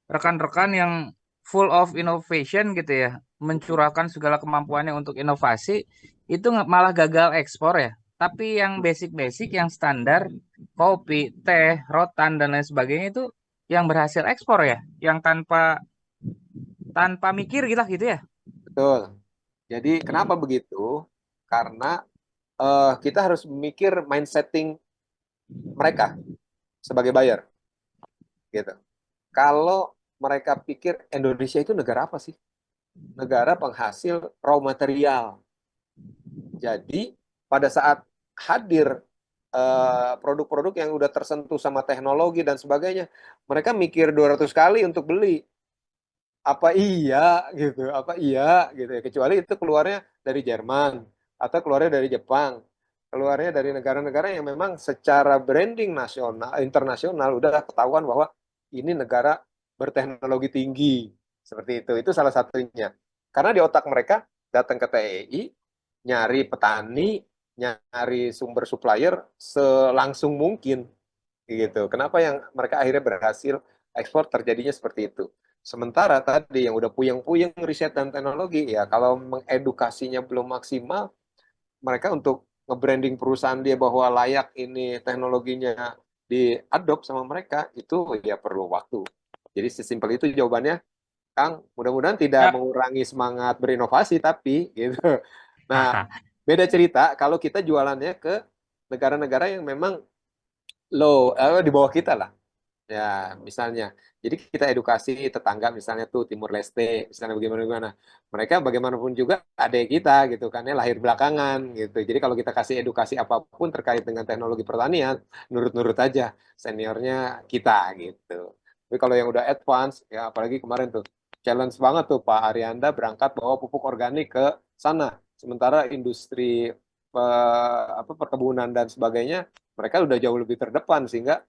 S3: rekan-rekan yang full of innovation gitu ya, mencurahkan segala kemampuannya untuk inovasi, itu malah gagal ekspor ya. Tapi yang basic-basic, yang standar, kopi, teh, rotan, dan lain sebagainya itu yang berhasil ekspor ya, yang tanpa tanpa mikir gitu ya.
S2: Betul. Jadi kenapa begitu? Karena kita harus mikir mindsetting mereka sebagai buyer, gitu. Kalau mereka pikir Indonesia itu negara apa sih? Negara penghasil raw material. Jadi pada saat hadir produk-produk yang udah tersentuh sama teknologi dan sebagainya, mereka mikir 200 kali untuk beli. Apa iya gitu, apa iya gitu ya. Kecuali itu keluarnya dari Jerman atau keluarnya dari Jepang, keluarnya dari negara-negara yang memang secara branding nasional, internasional udah ketahuan bahwa ini negara berteknologi tinggi. Seperti itu. Itu salah satunya. Karena di otak mereka datang ke TEI, nyari petani, nyari sumber supplier selangsung mungkin gitu. Kenapa yang mereka akhirnya berhasil ekspor terjadinya seperti itu. Sementara tadi yang udah puyeng-puyeng riset dan teknologi, ya kalau mengedukasinya belum maksimal, mereka untuk nge-branding perusahaan dia bahwa layak ini teknologinya diadopt sama mereka, itu ya perlu waktu. Jadi sesimpel itu jawabannya, Kang. Mudah-mudahan tidak
S3: Yap.
S2: mengurangi semangat berinovasi, tapi gitu. Nah, beda cerita kalau kita jualannya ke negara-negara yang memang di bawah kita lah. Ya, misalnya. Jadi kita edukasi tetangga misalnya tuh Timur Leste, misalnya bagaimana. Mereka bagaimanapun juga adik kita gitu kan ya, lahir belakangan gitu. Jadi kalau kita kasih edukasi apapun terkait dengan teknologi pertanian, nurut-nurut aja seniornya kita gitu. Tapi kalau yang udah advance, ya apalagi kemarin tuh challenge banget tuh Pak Arianda berangkat bawa pupuk organik ke sana. Sementara industri perkebunan dan sebagainya mereka udah jauh lebih terdepan sehingga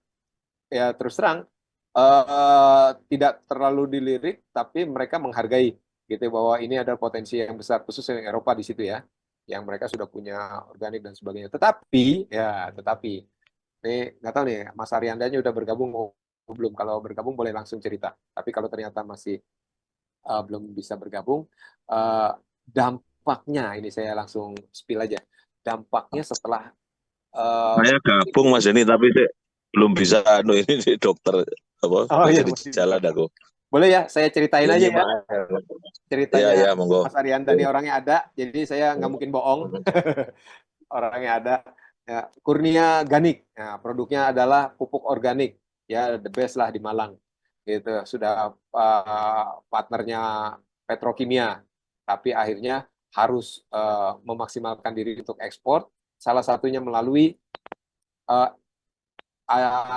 S2: ya terus terang tidak terlalu dilirik, tapi mereka menghargai gitu ya, bahwa ini ada potensi yang besar khusus yang Eropa di situ ya, yang mereka sudah punya organik dan sebagainya. Tetapi ini nggak tahu nih Mas Ariandanya udah bergabung belum? Kalau bergabung boleh langsung cerita. Tapi kalau ternyata masih belum bisa bergabung, dampaknya ini saya langsung spill aja. Dampaknya setelah
S6: Saya gabung Mas Denny, tapi belum bisa ini dokter apa
S2: iya,
S6: jadi
S2: masih
S6: jalan aku.
S2: boleh ya, saya ceritain aja ya. Ceritanya
S6: Ya, monggo.
S2: Mas Arianda nih orangnya ada, jadi saya nggak mungkin bohong. Orangnya ada. Ya, Kurnia Ganik. Nah, produknya adalah pupuk organik. Ya, the best lah di Malang. Gitu. Sudah partnernya Petrokimia. Tapi akhirnya harus memaksimalkan diri untuk ekspor. Salah satunya melalui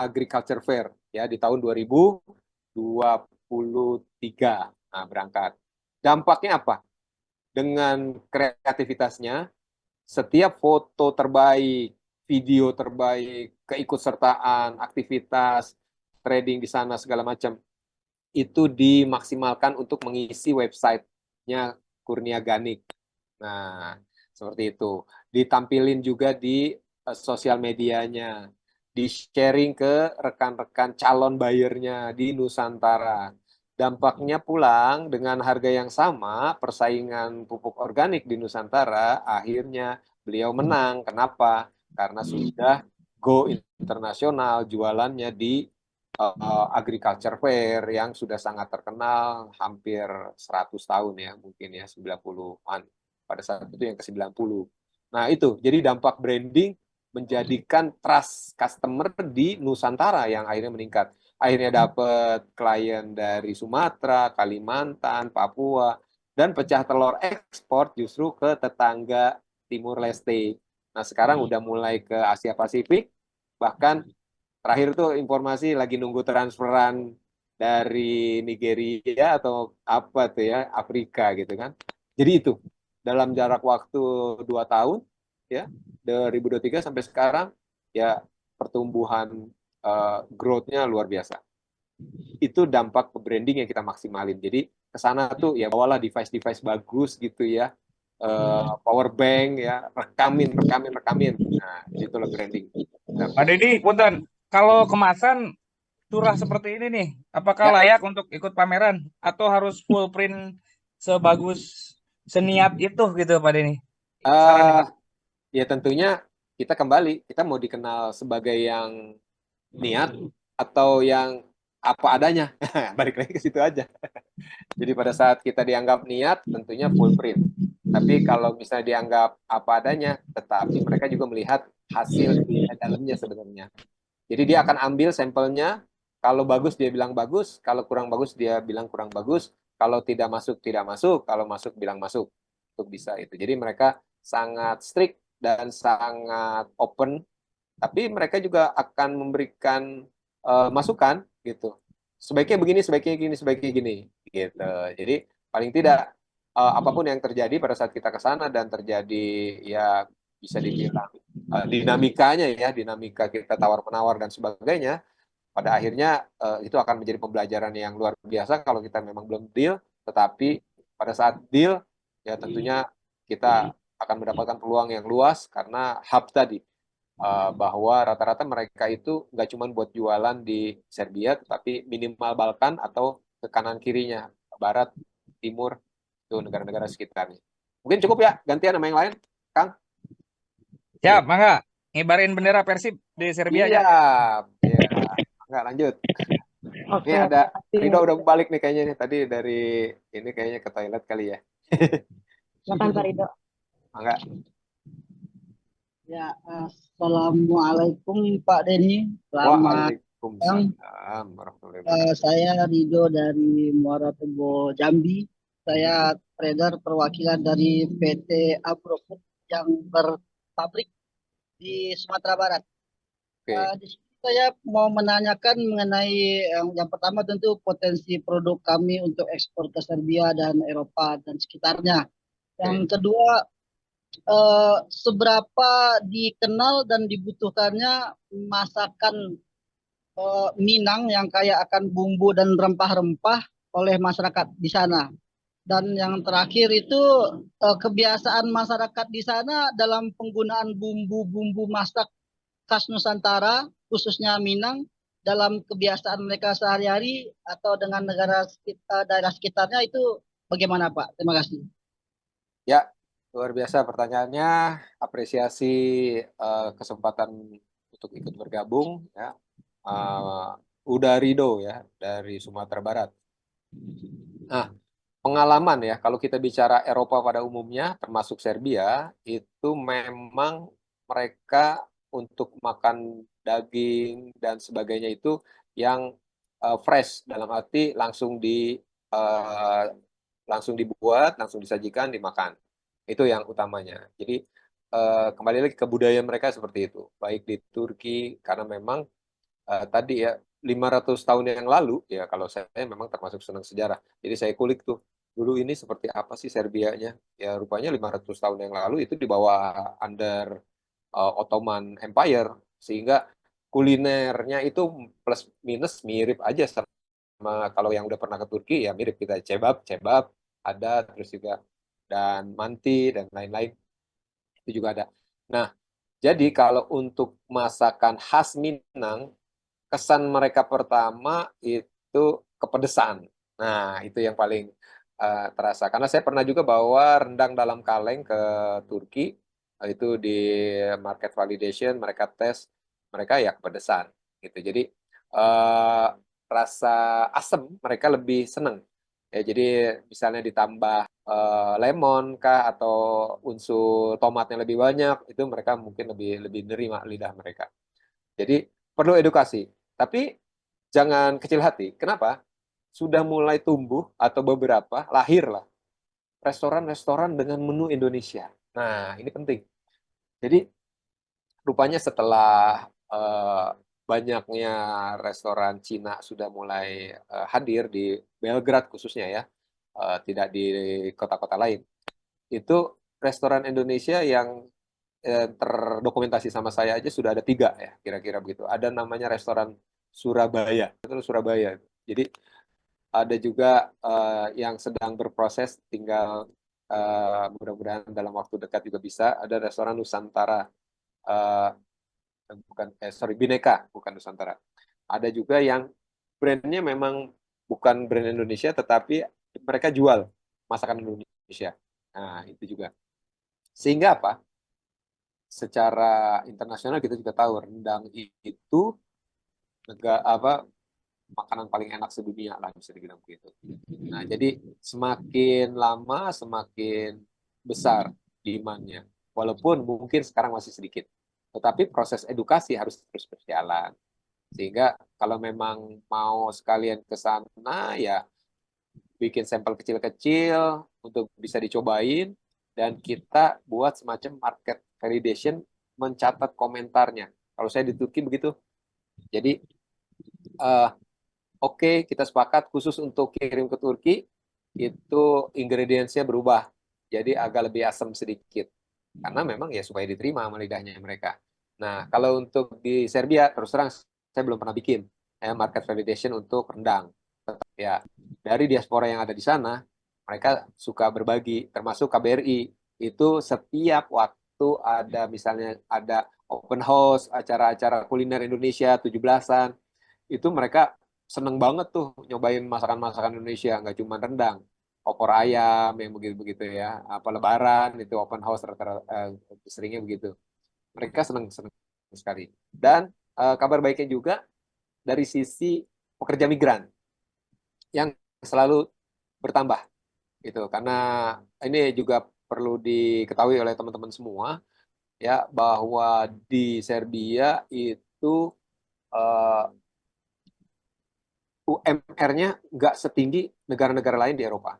S2: Agriculture Fair ya di tahun 2023. Nah, berangkat. Dampaknya apa? Dengan kreativitasnya, setiap foto terbaik, video terbaik, keikutsertaan, aktivitas, trading di sana segala macam, itu dimaksimalkan untuk mengisi websitenya Kurnia Ganik. Nah, seperti itu. Ditampilin juga di sosial medianya, di-sharing ke rekan-rekan calon buyernya di Nusantara. Dampaknya pulang dengan harga yang sama, persaingan pupuk organik di Nusantara, akhirnya beliau menang. Kenapa? Karena sudah go internasional jualannya di Agriculture Fair yang sudah sangat terkenal hampir 100 tahun ya, mungkin ya 90-an. Pada saat itu yang ke-90. Nah, itu. Jadi dampak branding menjadikan trust customer di Nusantara yang akhirnya meningkat. Akhirnya dapat klien dari Sumatera, Kalimantan, Papua, dan pecah telur ekspor justru ke tetangga Timur Leste. Nah, sekarang udah mulai ke Asia Pasifik, bahkan terakhir tuh informasi lagi nunggu transferan dari Nigeria atau apa tuh ya, Afrika gitu kan. Jadi itu, dalam jarak waktu 2 tahun, ya 2023 sampai sekarang ya pertumbuhan growth-nya luar biasa. Itu dampak ke branding yang kita maksimalin. Jadi ke sana tuh ya bawalah device-device bagus gitu ya, power bank ya, rekamin. Nah, itulah branding.
S3: Pak Deddy, punten. kalau kemasan curah seperti ini nih, apakah
S2: Ya,
S3: layak untuk ikut pameran atau harus full print sebagus seniat itu gitu Pak Denny? Sarannya
S2: eh
S3: Pak.
S2: ya tentunya kita mau dikenal sebagai yang niat atau yang apa adanya. Balik lagi ke situ aja. Jadi pada saat kita dianggap niat, tentunya full print. Tapi kalau misalnya dianggap apa adanya, tetapi mereka juga melihat hasil di dalamnya sebenarnya. Jadi dia akan ambil sampelnya, kalau bagus dia bilang bagus, kalau kurang bagus dia bilang kurang bagus, kalau tidak masuk tidak masuk, kalau masuk bilang masuk. Untuk bisa itu. Jadi mereka sangat strict dan sangat open, tapi mereka juga akan memberikan masukan gitu. Sebaiknya begini, sebaiknya gini, sebaiknya gini gitu. Jadi paling tidak apapun yang terjadi pada saat kita ke sana dan terjadi ya bisa dibilang dinamikanya ya, dinamika kita tawar-menawar dan sebagainya, pada akhirnya itu akan menjadi pembelajaran yang luar biasa kalau kita memang belum deal, tetapi pada saat deal ya tentunya kita akan mendapatkan peluang yang luas karena hub tadi bahwa rata-rata mereka itu nggak cuma buat jualan di Serbia, tetapi minimal Balkan atau ke kanan kirinya, barat, timur, itu negara-negara sekitarnya. Mungkin cukup ya, gantian sama yang lain, Kang?
S3: Siap, mangga. Ngibarin bendera Persib di Serbia
S2: Iya,
S3: aja.
S2: ya, nggak lanjut. Ini
S4: Oke,
S2: ada
S4: makasih.
S2: Rido udah balik nih kayaknya nih tadi dari ini kayaknya ke toilet kali ya.
S4: Silakan Pak Rido.
S2: Enggak.
S7: Ya, Assalamualaikum Pak Denny. Selamat siang.
S2: Waalaikumsalam warahmatullahi wabarakatuh.
S7: Saya Rido dari Muara Tebo, Jambi. Saya trader perwakilan dari PT Agrofood yang berpabrik di Sumatera Barat.
S2: Oke.
S7: Di sini saya mau menanyakan mengenai yang pertama tentu potensi produk kami untuk ekspor ke Serbia dan Eropa dan sekitarnya. Yang kedua, seberapa dikenal dan dibutuhkannya masakan Minang yang kaya akan bumbu dan rempah-rempah oleh masyarakat di sana. Dan yang terakhir itu kebiasaan masyarakat di sana dalam penggunaan bumbu-bumbu masak khas Nusantara, khususnya Minang, dalam kebiasaan mereka sehari-hari atau dengan daerah sekitarnya itu bagaimana Pak? Terima kasih.
S2: Ya, luar biasa pertanyaannya. Apresiasi kesempatan untuk ikut bergabung ya. Uda Rido ya dari Sumatera Barat. Nah, pengalaman ya, kalau kita bicara Eropa pada umumnya, termasuk Serbia, itu memang mereka untuk makan daging dan sebagainya itu yang fresh, dalam arti langsung dibuat, langsung disajikan, dimakan. Itu yang utamanya. Jadi kembali lagi ke budaya mereka seperti itu, baik di Turki karena memang tadi ya 500 tahun yang lalu ya, kalau saya memang termasuk senang sejarah. Jadi saya kulik tuh dulu ini seperti apa sih Serbianya. Ya rupanya 500 tahun yang lalu itu di bawah under Ottoman Empire, sehingga kulinernya itu plus minus mirip aja sama kalau yang udah pernah ke Turki ya mirip kita, cebab cebab ada, terus juga dan manti dan lain-lain itu juga ada. Nah, jadi kalau untuk masakan khas Minang, kesan mereka pertama itu kepedesan. Nah, itu yang paling terasa. Karena saya pernah juga bawa rendang dalam kaleng ke Turki, itu di market validation, mereka tes, mereka ya kepedesan. Gitu. Jadi rasa asam mereka lebih seneng. Ya, jadi misalnya ditambah lemon kah atau unsur tomatnya lebih banyak, itu mereka mungkin lebih lebih nerima lidah mereka. Jadi perlu edukasi. Tapi jangan kecil hati. Kenapa? Sudah mulai tumbuh atau beberapa lahirlah restoran-restoran dengan menu Indonesia. Nah, ini penting. Jadi rupanya setelah banyaknya restoran Cina sudah mulai hadir di Belgrade khususnya ya, tidak di kota-kota lain. Itu restoran Indonesia yang terdokumentasi sama saya aja sudah ada 3 ya, kira-kira begitu. Ada namanya restoran Surabaya, itu Surabaya. Jadi ada juga yang sedang berproses, tinggal mudah-mudahan dalam waktu dekat juga bisa. Ada restoran Nusantara Bhinneka, bukan Nusantara. Ada juga yang brandnya memang bukan brand Indonesia, tetapi mereka jual masakan Indonesia. Nah, itu juga. Sehingga apa? Secara internasional kita juga tahu rendang itu makanan paling enak sedunia lah, bisa dibilang begitu. Nah, jadi semakin lama semakin besar demand-nya. Walaupun mungkin sekarang masih sedikit. Tetapi proses edukasi harus terus berjalan. Sehingga kalau memang mau sekalian ke sana, ya bikin sampel kecil-kecil untuk bisa dicobain, dan kita buat semacam market validation, mencatat komentarnya. Kalau saya di Turki begitu. Jadi, oke, kita sepakat khusus untuk kirim ke Turki, itu ingredientsnya berubah. Jadi agak lebih asam sedikit. Karena memang ya supaya diterima sama lidahnya mereka. Nah, kalau untuk di Serbia, terus terang saya belum pernah bikin market validation untuk rendang. Ya, dari diaspora yang ada di sana, mereka suka berbagi, termasuk KBRI. Itu setiap waktu ada, misalnya ada open house, acara-acara kuliner Indonesia 17-an, itu mereka seneng banget tuh nyobain masakan-masakan Indonesia, nggak cuma rendang, opor ayam yang begitu-begitu ya, apa lebaran itu open house rata-rata seringnya begitu. Mereka seneng sekali. Dan kabar baiknya juga dari sisi pekerja migran yang selalu bertambah gitu, karena ini juga perlu diketahui oleh teman-teman semua ya, bahwa di Serbia itu UMR-nya nggak setinggi negara-negara lain di Eropa.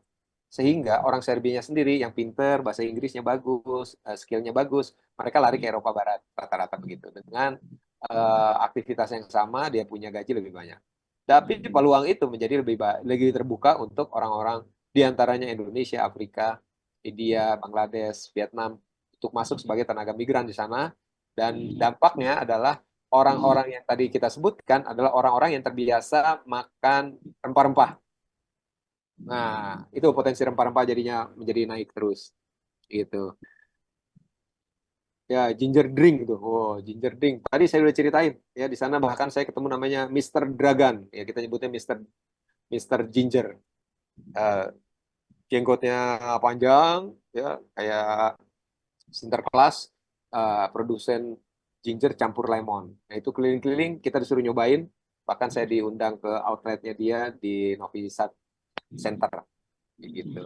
S2: Sehingga orang Serbianya sendiri yang pinter, bahasa Inggrisnya bagus, skill-nya bagus, mereka lari ke Eropa Barat rata-rata begitu. Dengan aktivitas yang sama, dia punya gaji lebih banyak. Tapi peluang itu menjadi lebih terbuka untuk orang-orang diantaranya Indonesia, Afrika, India, Bangladesh, Vietnam, untuk masuk sebagai tenaga migran di sana. Dan dampaknya adalah orang-orang yang tadi kita sebutkan adalah orang-orang yang terbiasa makan rempah-rempah. Nah, itu potensi rempah-rempah jadinya menjadi naik terus. Gitu. Ya, ginger drink gitu. Oh, ginger drink. Tadi saya udah ceritain ya, di sana bahkan saya ketemu namanya Mr. Dragan. Ya, kita nyebutnya Mr. Ginger. Jenggotnya panjang ya, kayak Sinterklas, produsen ginger campur lemon. Nah, itu keliling-keliling kita disuruh nyobain. Bahkan saya diundang ke outletnya dia di Novi Sad Center. Gitu.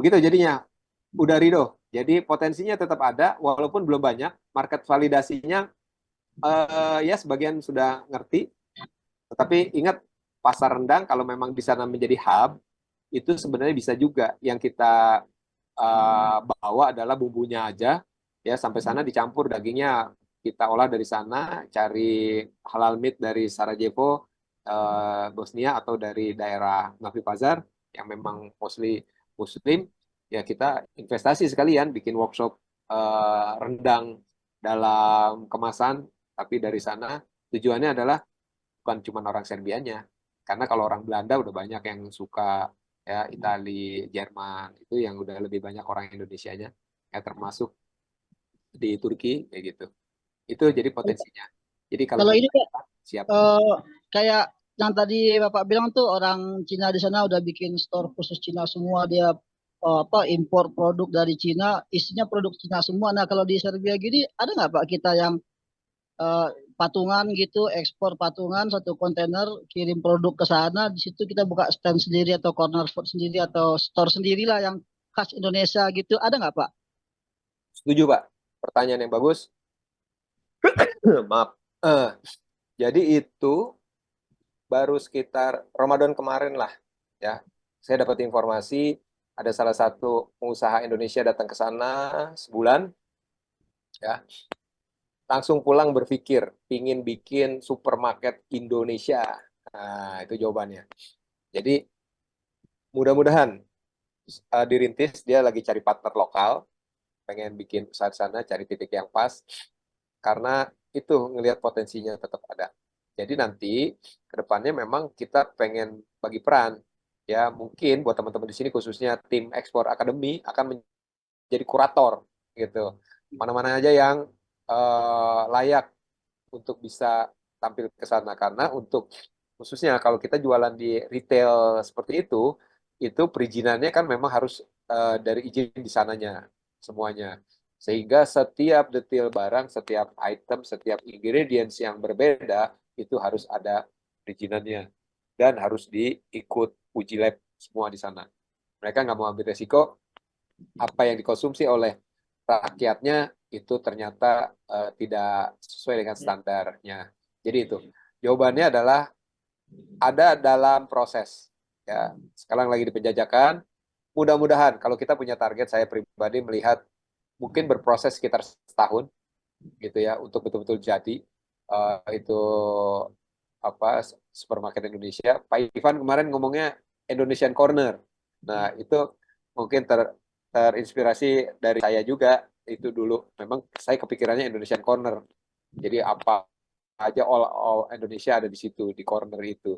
S2: Begitu jadinya. Udah Rido. Jadi potensinya tetap ada, walaupun belum banyak. Market validasinya ya sebagian sudah ngerti. Tetapi ingat, pasar rendang kalau memang di sana menjadi hub, itu sebenarnya bisa juga. Yang kita bawa adalah bumbunya aja, ya sampai sana dicampur dagingnya, kita olah dari sana, cari halal meat dari Sarajevo, Bosnia, atau dari daerah Novi Pazar yang memang mostly Muslim, ya kita investasi sekalian bikin workshop rendang dalam kemasan, tapi dari sana tujuannya adalah bukan cuma orang Serbianya, karena kalau orang Belanda udah banyak yang suka ya, Itali, Jerman, itu yang udah lebih banyak orang Indonesianya, ya termasuk di Turki kayak gitu. Itu jadi potensinya. Jadi kalau
S7: Kalau ini
S2: siap.
S7: kayak yang tadi Bapak bilang tuh, orang Cina di sana udah bikin store khusus Cina semua, dia impor produk dari Cina, isinya produk Cina semua. Nah, kalau di Serbia gini ada nggak Pak kita yang patungan gitu, ekspor patungan satu kontainer, kirim produk ke sana, di situ kita buka stand sendiri atau corner food sendiri atau store sendirilah yang khas Indonesia gitu, ada nggak Pak?
S2: Setuju Pak, pertanyaan yang bagus. Maaf. Jadi itu baru sekitar Ramadan kemarin lah ya, saya dapat informasi ada salah satu pengusaha Indonesia datang ke sana sebulan ya, langsung pulang berpikir pingin bikin supermarket Indonesia. Nah, itu jawabannya. Jadi mudah-mudahan dirintis, dia lagi cari partner lokal, pengen bikin usaha di sana, cari titik yang pas, karena itu ngelihat potensinya tetap ada. Jadi nanti ke depannya memang kita pengen bagi peran. Ya, mungkin buat teman-teman di sini khususnya tim Ekspor Academy akan menjadi kurator gitu. Mana-mana aja yang layak untuk bisa tampil ke sana. Karena untuk khususnya kalau kita jualan di retail seperti itu perizinannya kan memang harus dari izin di sananya semuanya. Sehingga setiap detail barang, setiap item, setiap ingredients yang berbeda itu harus ada perizinannya dan harus diikut uji lab semua di sana. Mereka nggak mau ambil resiko apa yang dikonsumsi oleh rakyatnya itu ternyata tidak sesuai dengan standarnya. Jadi itu jawabannya adalah ada dalam proses. Ya, sekarang lagi di penjajakan. Mudah-mudahan kalau kita punya target, saya pribadi melihat mungkin berproses sekitar setahun gitu ya untuk betul-betul jadi itu apa supermarket Indonesia. Pak Ivan kemarin ngomongnya Indonesian Corner. Nah, itu mungkin terinspirasi dari saya juga itu dulu. Memang saya kepikirannya Indonesian Corner. Jadi apa aja all Indonesia ada di situ di corner itu.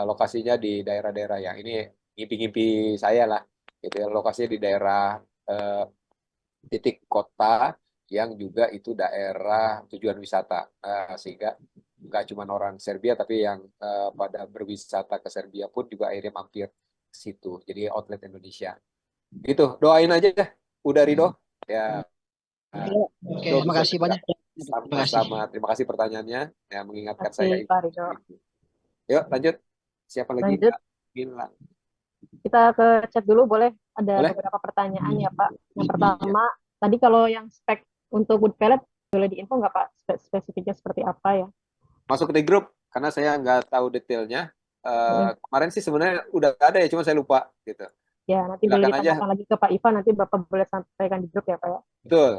S2: Lokasinya di daerah-daerah yang ini ngimpi-ngimpi saya lah. Gitu ya. Lokasinya di daerah titik kota yang juga itu daerah tujuan wisata. Sehingga nggak cuma orang Serbia tapi yang pada berwisata ke Serbia pun juga akhirnya mampir ke situ. Jadi outlet Indonesia. Gitu, doain aja deh. Udah Rido. Ya.
S7: Oke,
S2: Rido bisa
S7: makasih
S2: segera.
S7: banyak. Terima kasih.
S2: Sama-sama. Terima kasih pertanyaannya yang mengingatkan saya.
S4: Terima kasih, Pak Rido.
S2: Yuk, lanjut. Siapa lagi?
S4: Lanjut.
S2: Gila.
S4: Kita ke chat dulu, boleh? Ada
S2: Boleh.
S4: beberapa pertanyaan ya, Pak. Yang pertama, tadi kalau yang spek untuk wood pellet, boleh diinfo nggak, Pak? Spesifiknya seperti apa ya?
S2: Masuk di grup, karena saya nggak tahu detailnya. Kemarin sih sebenarnya udah ada ya, cuma saya lupa gitu.
S4: Ya, nanti
S2: Silakan
S4: boleh
S2: aja.
S4: ditanyakan lagi ke Pak Ivan, nanti Bapak boleh sampaikan di grup ya, Pak ya.
S2: Betul.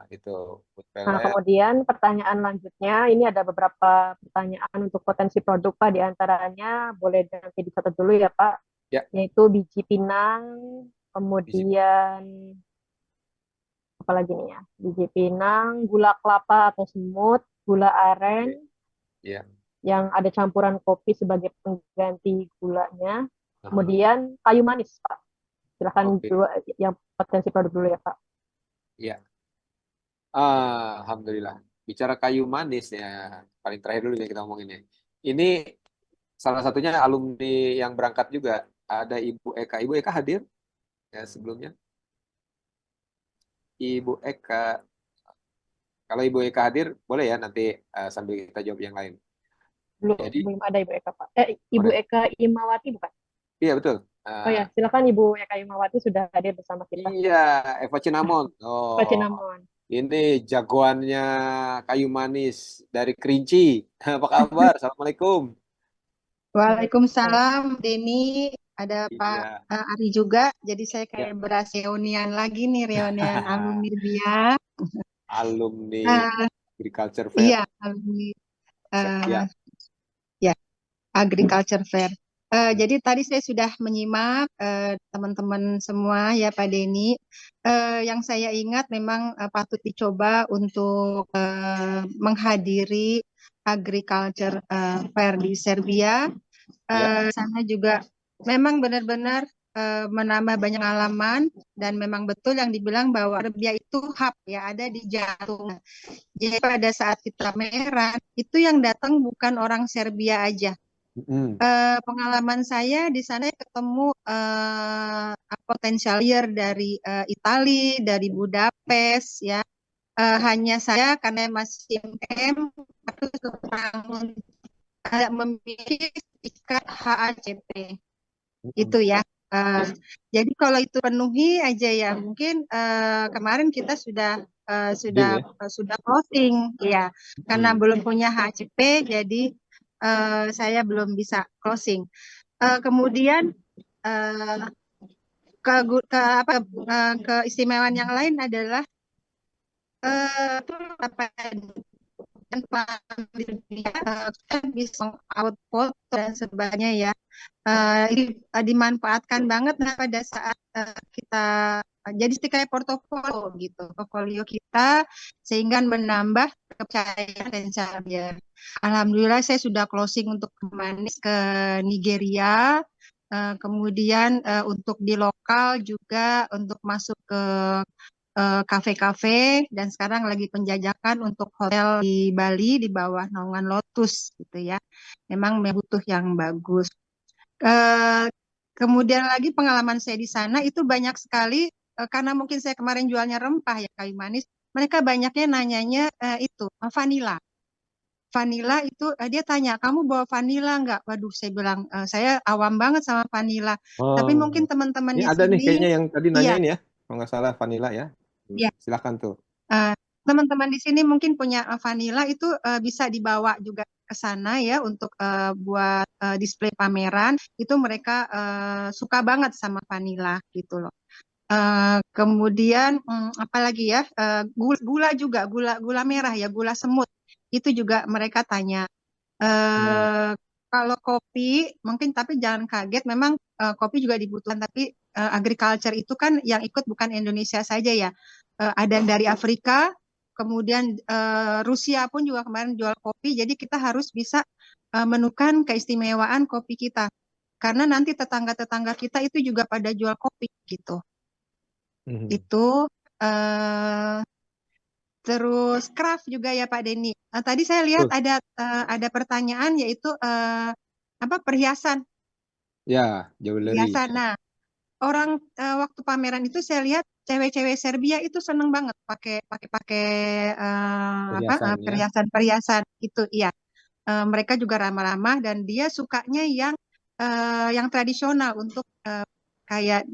S2: Itu wood
S4: Nah,
S2: pellet.
S4: kemudian pertanyaan lanjutnya, ini ada beberapa pertanyaan untuk potensi produk, Pak. Di antaranya, boleh nanti dicatat dulu ya, Pak.
S2: Ya.
S4: Yaitu biji pinang, kemudian apa lagi nih ya? Biji pinang, gula kelapa atau semut, gula aren,
S2: Ya.
S4: yang ada campuran kopi sebagai pengganti gulanya. Kemudian kayu manis, Pak. Silahkan
S2: Oke.
S4: dulu yang potensi produk dulu ya, Pak.
S2: Iya. Alhamdulillah. Bicara kayu manis ya, paling terakhir dulu ya kita ngomongin ya. Ini salah satunya alumni yang berangkat juga. Ada Ibu Eka. Ibu Eka hadir ya sebelumnya. Ibu Eka. Kalau Ibu Eka hadir, boleh ya nanti sambil kita jawab yang lain.
S4: Belum ada Ibu Eka, Pak. Ibu Eka Imawati bukan?
S2: Iya, betul.
S4: Oh ya, silakan Ibu Eka Imawati sudah hadir bersama kita.
S2: Iya, Eva Cinamon.
S4: Eva Cinamon.
S2: Ini jagoannya kayu manis dari Kerinci. Apa kabar? Assalamualaikum.
S8: Waalaikumsalam, Denny. Ada
S2: Iya.
S8: Pak Ari juga. Jadi saya kayak berasa reunian lagi nih, reunian alumni dia.
S2: Alumni Agriculture Fair.
S8: Iya, alumni ya, Agriculture Fair. Jadi tadi saya sudah menyimak teman-teman semua ya Pak Denny. Yang saya ingat memang patut dicoba untuk menghadiri Agriculture Fair di Serbia. Sana juga memang benar-benar menambah banyak pengalaman dan memang betul yang dibilang bahwa Serbia itu hub ya, ada di jantung. Jadi pada saat kita pameran itu yang datang bukan orang Serbia aja. Pengalaman saya di sana ketemu potential buyer dari Italia, dari Budapest ya. Hanya saya karena masih MM harus memiliki sertifikat HACP itu ya. Jadi kalau itu penuhi aja ya mungkin kemarin kita sudah closing ya karena belum punya HACP jadi saya belum bisa closing. Kemudian keistimewaan yang lain adalah kita bisa output dan sebagainya ya. Ini dimanfaatkan banget pada saat kita jadi kayak portofolio gitu, portofolio kita sehingga menambah kepercayaan dan cara. Alhamdulillah saya sudah closing untuk manis ke Nigeria. Kemudian untuk di lokal juga untuk masuk ke kafe-kafe, dan sekarang lagi penjajakan untuk hotel di Bali di bawah naungan Lotus gitu ya. Memang butuh yang bagus. Kemudian lagi pengalaman saya di sana itu banyak sekali, karena mungkin saya kemarin jualnya rempah ya, kayu manis. Mereka banyaknya nanyanya itu vanila. Vanila itu dia tanya, kamu bawa vanila nggak? Waduh, saya bilang saya awam banget sama vanila. Tapi
S2: Oh,
S8: mungkin teman-teman
S2: ini
S8: di
S2: ada nih
S8: sini,
S2: kayaknya yang tadi
S8: iya,
S2: nanyain ya, kalau nggak salah vanilla ya.
S8: iya.
S2: Silakan tuh.
S8: Teman-teman di sini mungkin punya vanila itu bisa dibawa juga ke sana ya untuk buat display pameran. Itu mereka suka banget sama vanila gitu loh. Kemudian apalagi ya, gula juga, gula merah ya, gula semut. Itu juga mereka tanya. Kalau kopi mungkin, tapi jangan kaget, memang kopi juga dibutuhkan, tapi agriculture itu kan yang ikut bukan Indonesia saja ya. Ada dari Afrika, kemudian Rusia pun juga kemarin jual kopi, jadi kita harus bisa menemukan keistimewaan kopi kita. Karena nanti tetangga-tetangga kita itu juga pada jual kopi gitu. Itu terus craft juga ya Pak Denny. Tadi saya lihat ada pertanyaan, yaitu apa, perhiasan.
S2: Ya, jewelry.
S8: Perhiasan. Nah, orang waktu pameran itu saya lihat cewek-cewek Serbia itu seneng banget pakai apa,
S2: Perhiasan ya.
S8: perhiasan-perhiasan itu, iya. Mereka juga ramah-ramah dan dia sukanya yang tradisional untuk kayak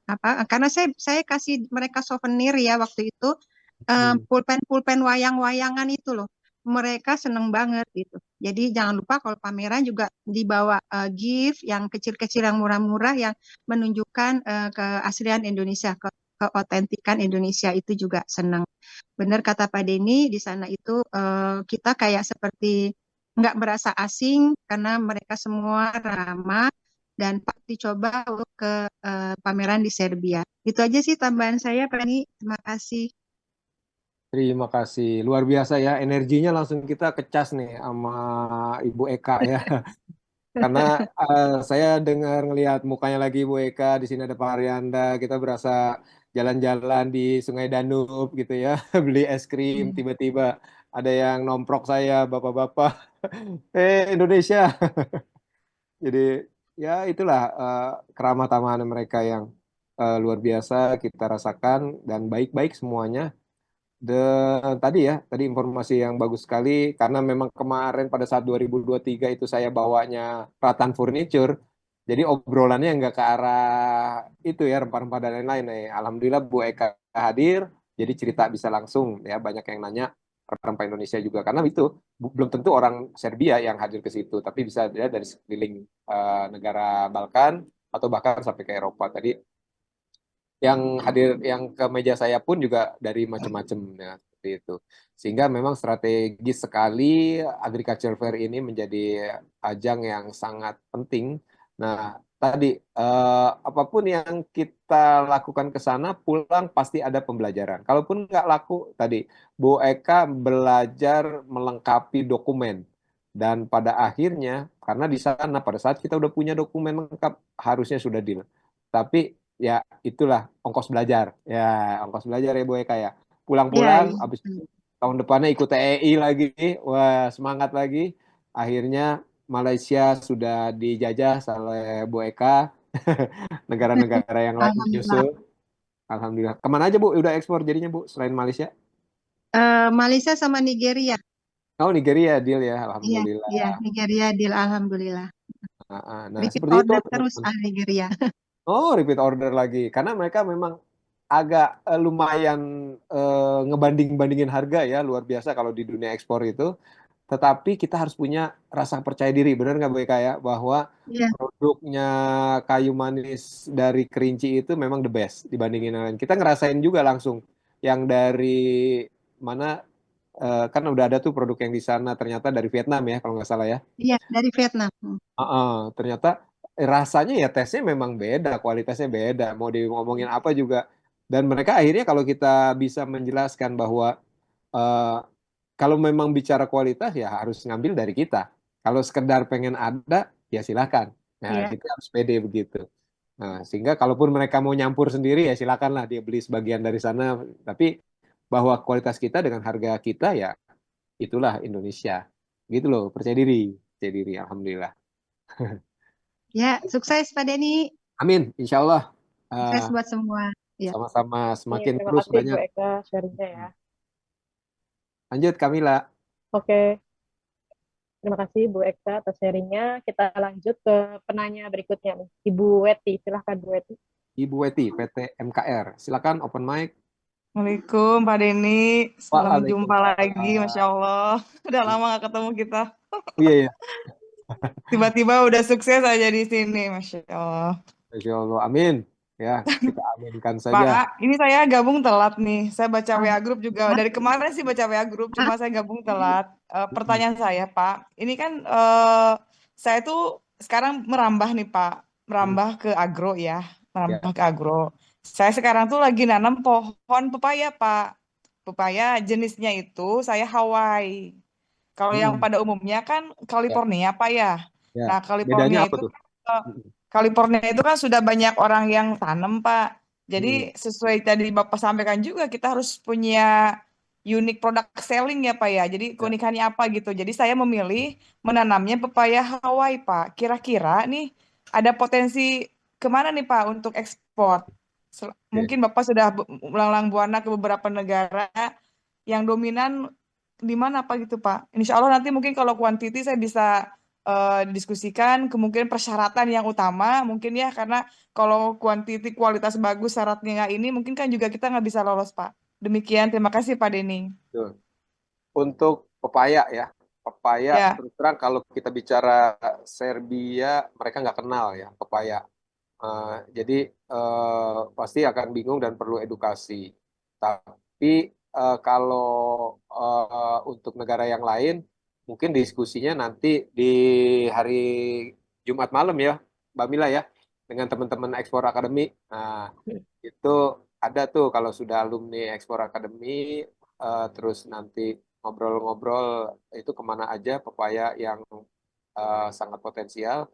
S8: apa, karena saya kasih mereka souvenir ya waktu itu, pulpen wayang-wayangan itu loh. Mereka seneng banget gitu. Jadi jangan lupa kalau pameran juga dibawa gift yang kecil-kecil, yang murah-murah, yang menunjukkan keaslian Indonesia, keotentikan Indonesia, itu juga senang. Benar kata Pak Denny, di sana itu kita kayak seperti nggak merasa asing karena mereka semua ramah, dan Pak dicoba untuk ke pameran di Serbia. Itu aja sih tambahan saya, Pak Denny. Terima kasih.
S2: Terima kasih, luar biasa ya, energinya langsung kita kecas nih sama Ibu Eka ya. Karena saya dengar ngelihat mukanya lagi Ibu Eka, di sini ada Pak Arianda, kita berasa jalan-jalan di Sungai Danube gitu ya, beli es krim, tiba-tiba ada yang nomprok saya, bapak-bapak, Indonesia. Jadi ya itulah keramah tamahan mereka yang luar biasa kita rasakan, dan baik-baik semuanya. Dan tadi informasi yang bagus sekali, karena memang kemarin pada saat 2023 itu saya bawanya Ratan Furniture, jadi obrolannya nggak ke arah itu ya, rempah-rempah dan lain-lain. Alhamdulillah Bu Eka hadir, jadi cerita bisa langsung ya, banyak yang nanya rempah Indonesia juga, karena itu belum tentu orang Serbia yang hadir ke situ, tapi bisa ya dari sekeliling negara Balkan atau bahkan sampai ke Eropa. Tadi yang hadir, yang ke meja saya pun juga dari macam-macam ya, seperti itu. Sehingga memang strategis sekali Agriculture Fair ini menjadi ajang yang sangat penting. Nah, tadi apapun yang kita lakukan ke sana, pulang pasti ada pembelajaran. Kalaupun nggak laku, tadi Bu Eka belajar melengkapi dokumen. Dan pada akhirnya, karena di sana pada saat kita udah punya dokumen lengkap, harusnya sudah deal. Tapi ya itulah ongkos belajar ya, ongkos belajar ya Bu Eka ya. Pulang-pulang habis tahun depannya ikut TEI lagi, wah semangat lagi. Akhirnya Malaysia sudah dijajah oleh Bu Eka, negara-negara yang lain
S8: Alhamdulillah.
S2: nyusul. Alhamdulillah. Kemana aja Bu udah ekspor jadinya Bu selain Malaysia?
S8: Malaysia sama Nigeria.
S2: Oh Nigeria deal ya,
S8: Iya,
S2: alhamdulillah.
S8: iya, Nigeria deal, alhamdulillah.
S2: Nah
S8: Repeat
S2: seperti itu
S8: order terus
S2: teman-teman.
S8: Nigeria.
S2: Oh, repeat order lagi. Karena mereka memang agak lumayan ngebanding-bandingin harga ya, luar biasa kalau di dunia ekspor itu. Tetapi kita harus punya rasa percaya diri, benar nggak Bu Eka ya? Bahwa produknya kayu manis dari Kerinci itu memang the best dibandingin yang lain. Kita ngerasain juga langsung yang dari mana, kan udah ada tuh produk yang di sana ternyata dari Vietnam ya, kalau nggak salah ya.
S8: Iya, dari Vietnam.
S2: Ternyata rasanya ya tesnya memang beda, kualitasnya beda, mau ngomongin apa juga. Dan mereka akhirnya kalau kita bisa menjelaskan bahwa kalau memang bicara kualitas ya harus ngambil dari kita. Kalau sekedar pengen ada ya silakan. Nah, kita harus pede begitu. Nah, sehingga kalaupun mereka mau nyampur sendiri ya silakanlah dia beli sebagian dari sana. Tapi bahwa kualitas kita dengan harga kita ya itulah Indonesia. Gitu loh, percaya diri, alhamdulillah.
S8: Ya, sukses Pak Denny.
S2: Amin, insya Allah.
S8: Sukses buat semua. Ya.
S2: Sama-sama
S4: Nih,
S2: semakin
S4: terima
S2: terus
S4: kasih Bu
S2: banyak.
S4: Eka sharingnya ya.
S2: Lanjut Kamila.
S4: Oke, terima kasih Bu Eka atas sharingnya. Kita lanjut ke penanya berikutnya nih. Ibu Weti, silahkan Bu Weti.
S2: Ibu Weti, PT MKR. Silakan open mic.
S9: Assalamualaikum Pak Denny, salam jumpa lagi,
S2: Waalaikumsalam.
S9: Masya Allah. Udah lama gak ketemu kita.
S2: Iya, iya.
S9: Tiba-tiba udah sukses aja di sini, Masya Allah.
S2: Masya Allah, amin. Ya, kita aminkan saja.
S9: Pak, ini saya gabung telat nih. Saya baca WA grup juga. Dari kemarin sih baca WA grup, cuma saya gabung telat. Pertanyaan saya, Pak. Ini kan saya tuh sekarang merambah nih, Pak. Merambah ke agro ya. Merambah ke agro. Saya sekarang tuh lagi nanam pohon pepaya, Pak. Pepaya jenisnya itu saya Hawaii. Kalau yang pada umumnya kan California, Pak ya.
S2: Ya.
S9: Nah,
S2: Bedanya
S9: California
S2: apa
S9: itu
S2: tuh?
S9: California itu kan sudah banyak orang yang tanam, Pak. Jadi sesuai tadi Bapak sampaikan juga kita harus punya unique product selling ya, Pak ya. Jadi keunikannya apa gitu. Jadi saya memilih menanamnya pepaya Hawaii, Pak. Kira-kira nih ada potensi kemana nih, Pak, untuk ekspor? Mungkin Bapak sudah melanglang buana ke beberapa negara yang dominan di mana, Pak gitu, Pak. Insya Allah nanti mungkin kalau kuantiti saya bisa didiskusikan kemungkinan persyaratan yang utama mungkin ya, karena kalau kuantiti kualitas bagus syaratnya ini mungkin kan juga kita nggak bisa lolos, Pak. Demikian, terima kasih Pak Denny.
S2: Untuk pepaya ya,
S9: Ya.
S2: terus terang kalau kita bicara Serbia mereka nggak kenal ya pepaya. Jadi pasti akan bingung dan perlu edukasi. Tapi kalau untuk negara yang lain mungkin diskusinya nanti di hari Jumat malam ya, Mbak Mila ya, dengan teman-teman Ekspor Academy. Nah, itu ada tuh kalau sudah alumni Ekspor Academy, terus nanti ngobrol-ngobrol itu kemana aja pepaya yang sangat potensial.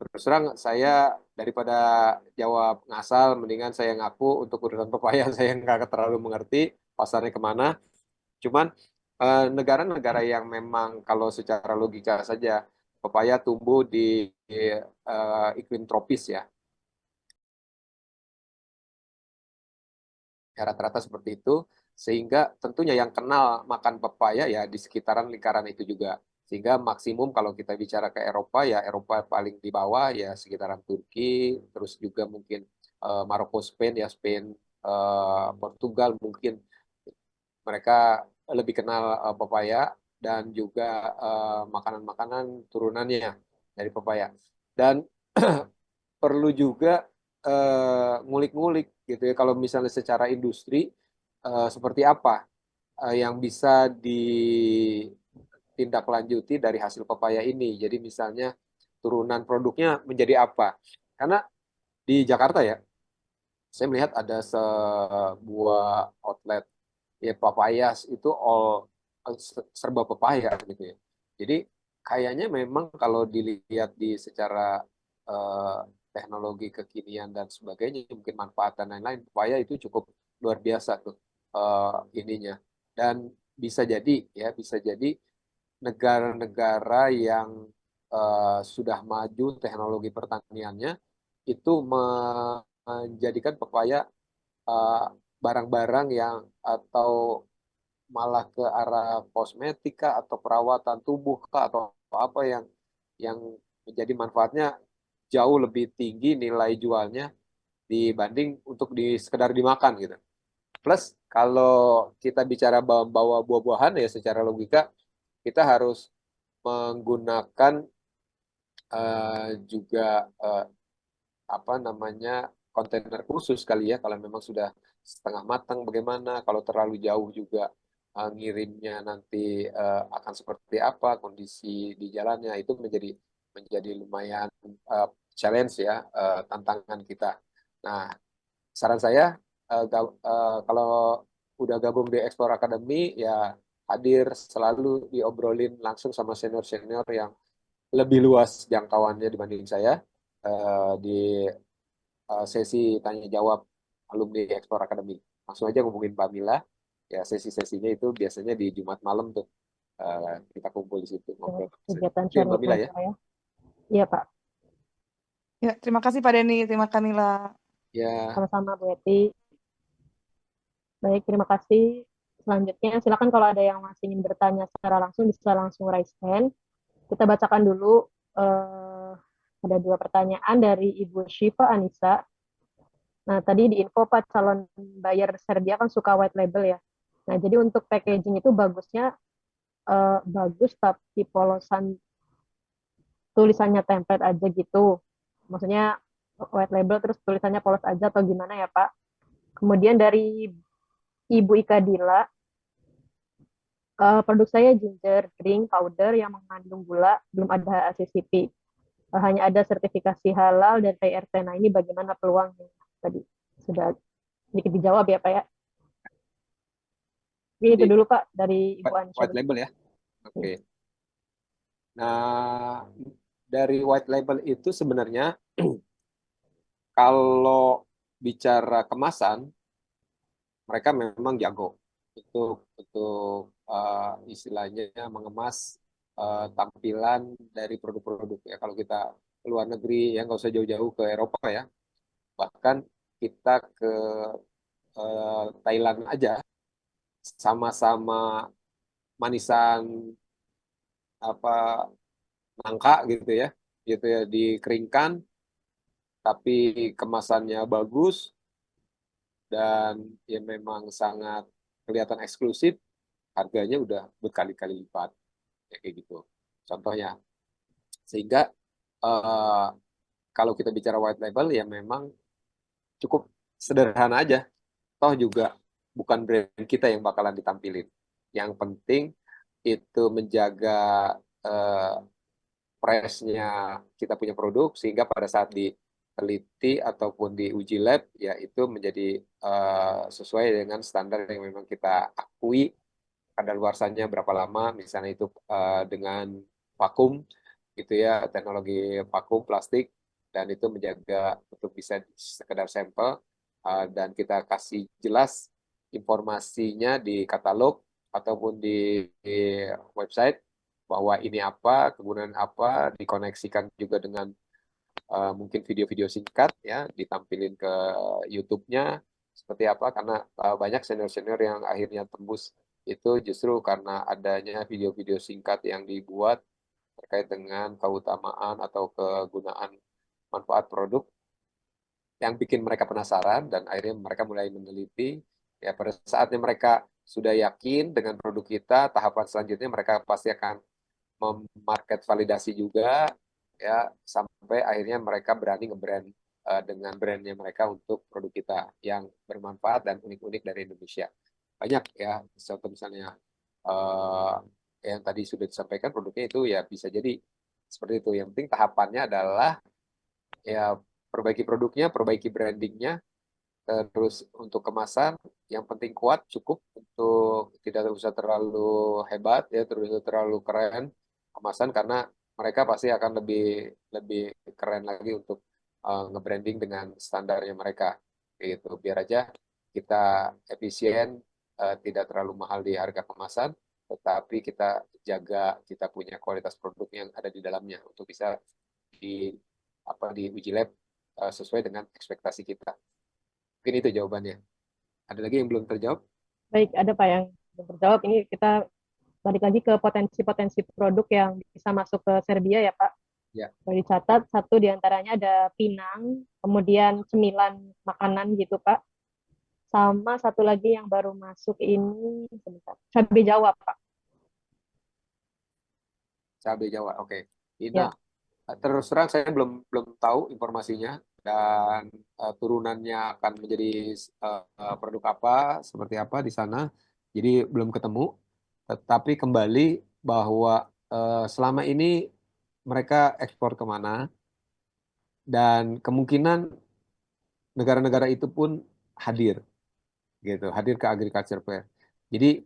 S2: Terus terang saya daripada jawab ngasal, mendingan saya ngaku untuk urusan pepaya saya nggak terlalu mengerti pasarnya kemana. Cuman negara-negara yang memang kalau secara logika saja pepaya tumbuh di iklim tropis ya. Rata-rata seperti itu, sehingga tentunya yang kenal makan pepaya ya di sekitaran lingkaran itu juga. Sehingga maksimum kalau kita bicara ke Eropa ya Eropa paling di bawah ya sekitaran Turki, terus juga mungkin Maroko, Spain ya Spain, Portugal mungkin mereka lebih kenal pepaya dan juga makanan-makanan turunannya dari pepaya. Dan perlu juga ngulik-ngulik gitu ya kalau misalnya secara industri seperti apa yang bisa ditindaklanjuti dari hasil pepaya ini. Jadi misalnya turunan produknya menjadi apa? Karena di Jakarta ya, saya melihat ada sebuah outlet ya papayas itu serba pepaya gitu ya. Jadi kayaknya memang kalau dilihat di secara teknologi kekinian dan sebagainya, mungkin manfaat dan lain-lain, pepaya itu cukup luar biasa tuh ininya. Dan bisa jadi ya, bisa jadi negara-negara yang sudah maju teknologi pertaniannya itu menjadikan pepaya barang-barang yang atau malah ke arah kosmetika atau perawatan tubuh atau apa yang menjadi manfaatnya jauh lebih tinggi nilai jualnya dibanding untuk sekedar dimakan gitu. Plus kalau kita bicara bawa buah-buahan ya secara logika kita harus menggunakan juga apa namanya kontainer khusus kali ya kalau memang sudah setengah matang bagaimana, kalau terlalu jauh juga ngirimnya nanti akan seperti apa kondisi di jalannya, itu menjadi lumayan challenge ya, tantangan kita. Nah, saran saya kalau udah gabung di Explore Academy ya hadir selalu diobrolin langsung sama senior-senior yang lebih luas jangkauannya dibanding saya di sesi tanya jawab alumni Explore Academy. Langsung aja ngomongin Mbak Mila. Ya, sesi-sesinya itu biasanya di Jumat malam tuh. Kita kumpul di situ ngobrol.
S4: Kegiatan
S2: Itu ya, Mbak
S4: sharing
S2: Mila ya.
S4: keluarga ya. Iya, Pak.
S9: Ya, terima kasih Pak Denny, terima kasih Kamila.
S2: Ya,
S4: Sama-sama Bu Eti. Baik, terima kasih. Selanjutnya, silakan kalau ada yang masih ingin bertanya secara langsung, bisa langsung raise hand. Kita bacakan dulu, ada 2 pertanyaan dari Ibu Syifa Anissa. Nah, tadi di info Pak, calon buyer Serbia kan suka white label ya. Nah, jadi untuk packaging itu bagusnya bagus tapi polosan tulisannya template aja gitu. Maksudnya white label terus tulisannya polos aja atau gimana ya Pak? Kemudian dari Ibu Ika Dila, produk saya ginger drink powder yang mengandung gula, belum ada ACCP. Hanya ada sertifikasi halal dan PRT. Nah, ini bagaimana peluangnya? Tadi sudah sedikit dijawab ya Pak ya. Ini itu dulu Pak dari Ibu Anissa.
S2: white label ya. Oke. Nah, dari white label itu sebenarnya kalau bicara kemasan, mereka memang jago untuk istilahnya mengemas tampilan dari produk-produk ya. Kalau kita ke luar negeri ya nggak usah jauh-jauh ke Eropa ya, bahkan kita ke Thailand aja sama-sama manisan apa nangka gitu ya dikeringkan tapi kemasannya bagus dan ya memang sangat kelihatan eksklusif, harganya udah berkali-kali lipat ya, kayak gitu contohnya. Sehingga kalau kita bicara white label ya memang cukup sederhana aja, toh juga bukan brand kita yang bakalan ditampilin. Yang penting itu menjaga price-nya kita punya produk sehingga pada saat diteliti ataupun diuji lab ya itu menjadi sesuai dengan standar yang memang kita akui kadaluarsanya berapa lama, misalnya itu dengan vakum gitu ya, teknologi vakum plastik, dan itu menjaga untuk bisa sekedar sampel dan kita kasih jelas informasinya di katalog ataupun di website bahwa ini apa, kegunaan apa, dikoneksikan juga dengan mungkin video-video singkat ya, ditampilin ke YouTube-nya seperti apa, karena banyak senior-senior yang akhirnya tembus itu justru karena adanya video-video singkat yang dibuat terkait dengan keutamaan atau kegunaan manfaat produk yang bikin mereka penasaran dan akhirnya mereka mulai meneliti. Ya, pada saatnya mereka sudah yakin dengan produk kita, tahapan selanjutnya mereka pasti akan memarket validasi juga ya sampai akhirnya mereka berani nge-brand dengan brandnya mereka untuk produk kita yang bermanfaat dan unik-unik dari Indonesia. Banyak ya, contoh misalnya yang tadi sudah disampaikan produknya itu ya bisa jadi seperti itu. Yang penting tahapannya adalah ya perbaiki produknya, perbaiki brandingnya, terus untuk kemasan yang penting kuat, cukup, untuk tidak usah terlalu hebat ya, terus terlalu keren kemasan, karena mereka pasti akan lebih keren lagi untuk nge-branding dengan standarnya mereka gitu. Biar aja kita efisien, tidak terlalu mahal di harga kemasan, tetapi kita jaga kita punya kualitas produk yang ada di dalamnya untuk bisa di uji lab sesuai dengan ekspektasi kita. Mungkin itu jawabannya. Ada lagi yang belum terjawab?
S4: Baik, ada Pak yang belum terjawab. Ini kita balik lagi ke potensi-potensi produk yang bisa masuk ke Serbia ya Pak.
S2: Ya.
S4: Boleh dicatat, satu diantaranya ada pinang, kemudian cemilan makanan gitu Pak. Sama satu lagi yang baru masuk ini, sebentar, cabai Jawa Pak.
S2: Cabai Jawa, oke.
S4: Ya.
S2: Nah, terus terang saya belum tahu informasinya dan turunannya akan menjadi produk apa, seperti apa di sana. Jadi belum ketemu. Tetapi kembali bahwa selama ini mereka ekspor kemana dan kemungkinan negara-negara itu pun hadir ke Agriculture Fair. Jadi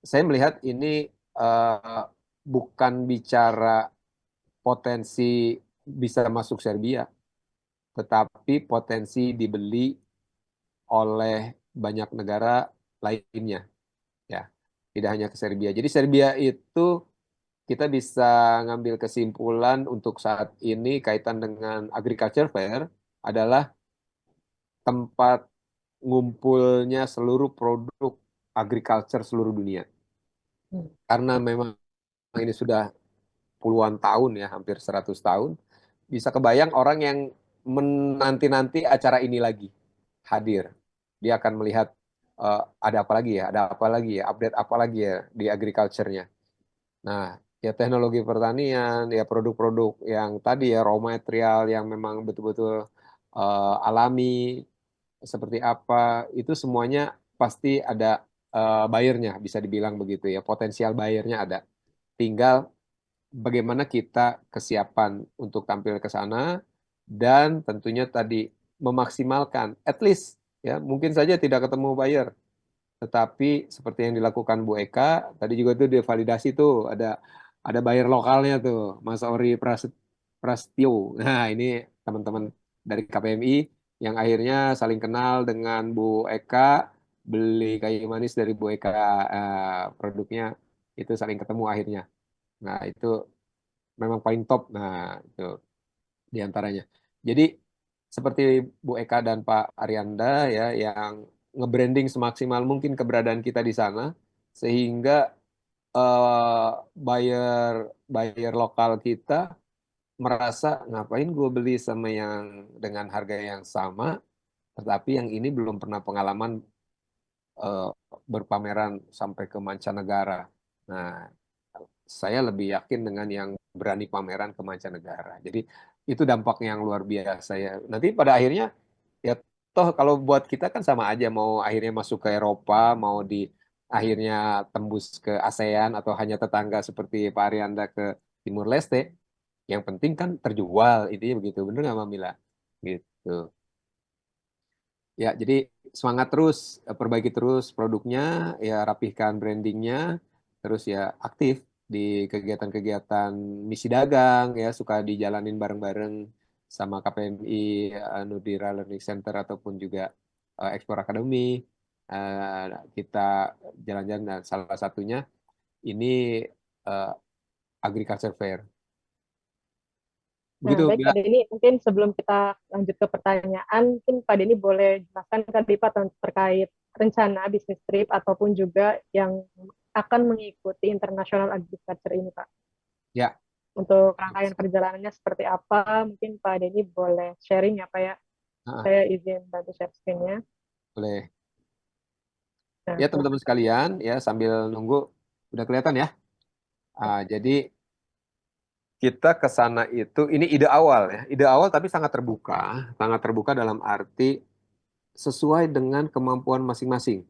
S2: saya melihat ini bukan bicara potensi bisa masuk Serbia, tetapi potensi dibeli oleh banyak negara lainnya, ya, tidak hanya ke Serbia. Jadi Serbia itu kita bisa ngambil kesimpulan untuk saat ini kaitan dengan Agriculture Fair adalah tempat ngumpulnya seluruh produk agriculture seluruh dunia. Karena memang ini sudah puluhan tahun ya, hampir 100 tahun, bisa kebayang orang yang menanti-nanti acara ini lagi hadir. Dia akan melihat ada apa lagi ya, update apa lagi ya di agriculture-nya. Nah, ya teknologi pertanian, ya produk-produk yang tadi ya raw material yang memang betul-betul alami seperti apa, itu semuanya pasti ada buyer-nya, bisa dibilang begitu ya, potensial buyer-nya ada. Tinggal bagaimana kita kesiapan untuk tampil ke sana dan tentunya tadi memaksimalkan, at least ya mungkin saja tidak ketemu buyer, tetapi seperti yang dilakukan Bu Eka tadi juga tuh divalidasi tuh ada buyer lokalnya tuh Mas Ori Prasetyo. Nah ini teman-teman dari KPMI yang akhirnya saling kenal dengan Bu Eka, beli kayu manis dari Bu Eka, produknya itu saling ketemu akhirnya. Nah itu memang paling top. Nah itu diantaranya. Jadi seperti Bu Eka dan Pak Arianda ya yang nge-branding semaksimal mungkin keberadaan kita di sana sehingga buyer buyer lokal kita merasa ngapain gue beli sama yang dengan harga yang sama tetapi yang ini belum pernah pengalaman eh, berpameran sampai ke mancanegara. Nah, saya lebih yakin dengan yang berani pameran ke mancanegara. Jadi itu dampak yang luar biasa ya. Nanti pada akhirnya ya toh kalau buat kita kan sama aja mau akhirnya masuk ke Eropa, mau di akhirnya tembus ke ASEAN atau hanya tetangga seperti Pak Arianda ke Timur Leste. Yang penting kan terjual, intinya begitu. Bener nggak Mbak Mila? Gitu. Ya, jadi semangat terus, perbaiki terus produknya, ya rapihkan brandingnya, terus ya aktif di kegiatan-kegiatan misi dagang, ya suka dijalanin bareng-bareng sama KPMI, Nudira Learning Center ataupun juga Explore Academy. Kita jalan-jalan, dan salah satunya ini eh, Agriculture Fair.
S4: Nah,
S2: Begitu,
S4: baik
S2: Bila.
S4: Pak Denny, mungkin sebelum kita lanjut ke pertanyaan, mungkin Pak Denny boleh jelaskan tadi Pak terkait rencana bisnis trip ataupun juga yang akan mengikuti International Agriculture ini Pak.
S2: Ya.
S4: Untuk rangkaian perjalanannya seperti apa, mungkin Pak Denny boleh sharing ya Pak ya. Saya izin bantu share screen-nya.
S2: Boleh.
S4: Nah,
S2: Ya teman-teman sekalian, ya sambil nunggu, udah kelihatan ya. Jadi kita ke sana itu, ini ide awal ya, ide awal tapi sangat terbuka dalam arti sesuai dengan kemampuan masing-masing.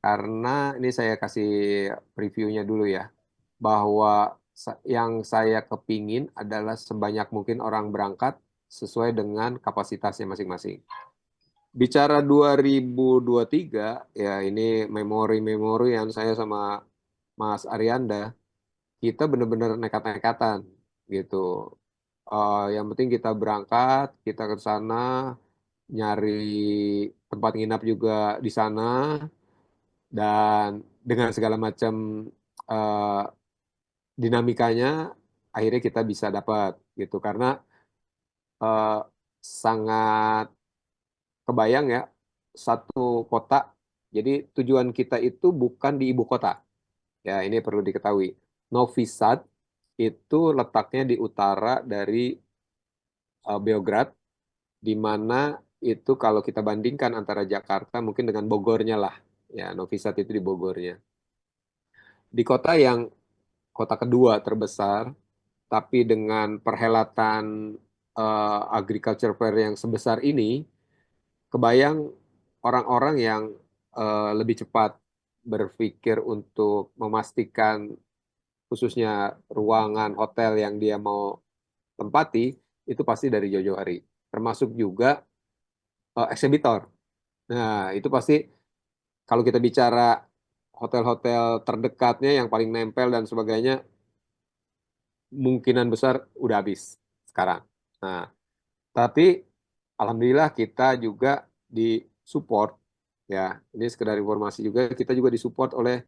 S2: Karena ini saya kasih previewnya dulu ya, bahwa yang saya kepingin adalah sebanyak mungkin orang berangkat sesuai dengan kapasitasnya masing-masing. Bicara 2023, ya ini memori-memori yang saya sama Mas Arianda, kita benar-benar nekat-nekatan gitu. Yang penting kita berangkat, kita ke sana, nyari tempat nginap juga di sana, dan dengan segala macam uh, dinamikanya, akhirnya kita bisa dapat gitu. Karena uh, sangat kebayang ya, satu kota. Jadi tujuan kita itu bukan di ibu kota. Ya, ini perlu diketahui. Novi Sad itu letaknya di utara dari Beograd, di mana itu kalau kita bandingkan antara Jakarta mungkin dengan Bogornya lah. Ya, Novi Sad itu di Bogornya. Di kota kedua terbesar, tapi dengan perhelatan agriculture fair yang sebesar ini, kebayang orang-orang yang lebih cepat berpikir untuk memastikan khususnya ruangan hotel yang dia mau tempati, itu pasti dari jauh-jauh hari. Termasuk juga eksibitor. Nah, itu pasti kalau kita bicara hotel-hotel terdekatnya yang paling nempel dan sebagainya, kemungkinan besar udah habis sekarang. Nah, tapi alhamdulillah kita juga disupport ya. Ini sekedar informasi juga, kita juga disupport oleh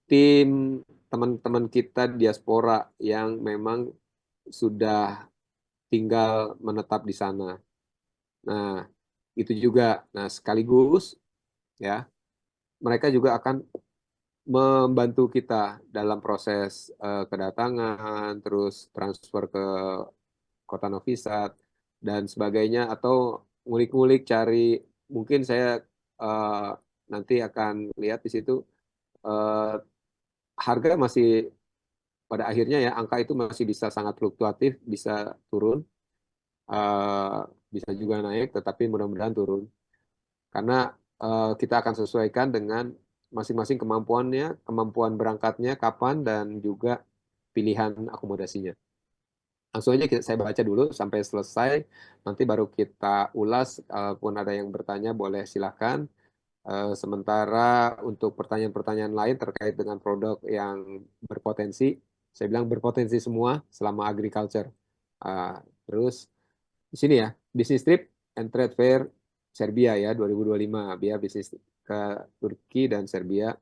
S2: tim teman-teman kita diaspora yang memang sudah tinggal menetap di sana. Nah, itu juga. Nah, sekaligus ya, mereka juga akan membantu kita dalam proses kedatangan, terus transfer ke Kota Novi Sad dan sebagainya, atau ngulik-ngulik cari, mungkin saya eh, nanti akan lihat di situ eh, harga masih pada akhirnya ya, angka itu masih bisa sangat fluktuatif, bisa turun, eh, bisa juga naik, tetapi mudah-mudahan turun. Karena kita akan sesuaikan dengan masing-masing kemampuannya, kemampuan berangkatnya, kapan, dan juga pilihan akomodasinya. Langsung aja saya baca dulu sampai selesai, nanti baru kita ulas, kalaupun ada yang bertanya boleh silakan. Sementara untuk pertanyaan-pertanyaan lain terkait dengan produk yang berpotensi, saya bilang berpotensi semua selama agriculture. Terus di sini ya, Business Trip and Trade Fair Serbia ya 2025, biar bisnis ke Turki dan Serbia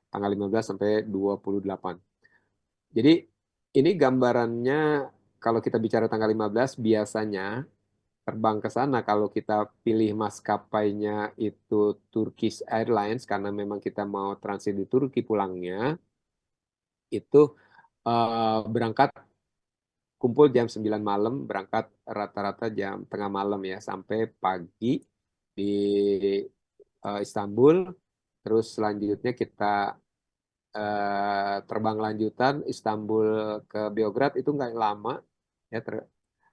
S2: tanggal 15 sampai 28. Jadi ini gambarannya, kalau kita bicara tanggal 15 biasanya terbang ke sana, kalau kita pilih maskapainya itu Turkish Airlines karena memang kita mau transit di Turki pulangnya, itu berangkat kumpul jam 9 malam, berangkat rata-rata jam tengah malam ya, sampai pagi di Istanbul. Terus selanjutnya kita terbang lanjutan Istanbul ke Beograd, itu nggak lama ya,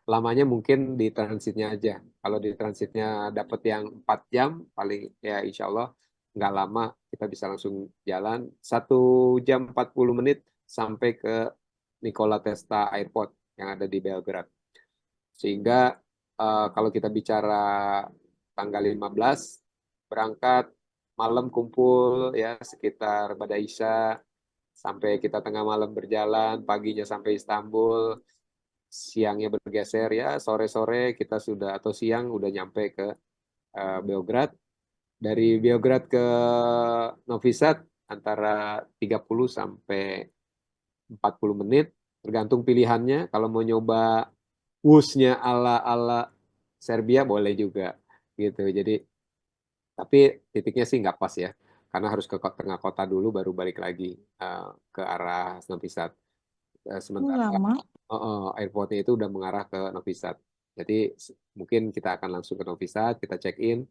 S2: lamanya mungkin di transitnya aja. Kalau di transitnya dapat yang 4 jam paling ya, insya Allah nggak lama, kita bisa langsung jalan 1 jam 40 menit sampai ke Nikola Tesla Airport yang ada di Belgrade. Sehingga kalau kita bicara tanggal 15 berangkat, malam kumpul ya sekitar Bada Isya, sampai kita tengah malam berjalan, paginya sampai Istanbul, siangnya bergeser ya, sore-sore kita sudah, atau siang udah nyampe ke Beograd. Dari Beograd ke Novi Sad antara 30 sampai 40 menit, tergantung pilihannya. Kalau mau nyoba wusnya ala-ala Serbia boleh juga gitu. Jadi tapi titiknya sih nggak pas ya, karena harus ke tengah kota dulu baru balik lagi ke arah Novi Sad. Sementara
S9: Lama.
S2: airportnya itu udah mengarah ke Novi Sad. Jadi mungkin kita akan langsung ke Novi Sad, kita check in,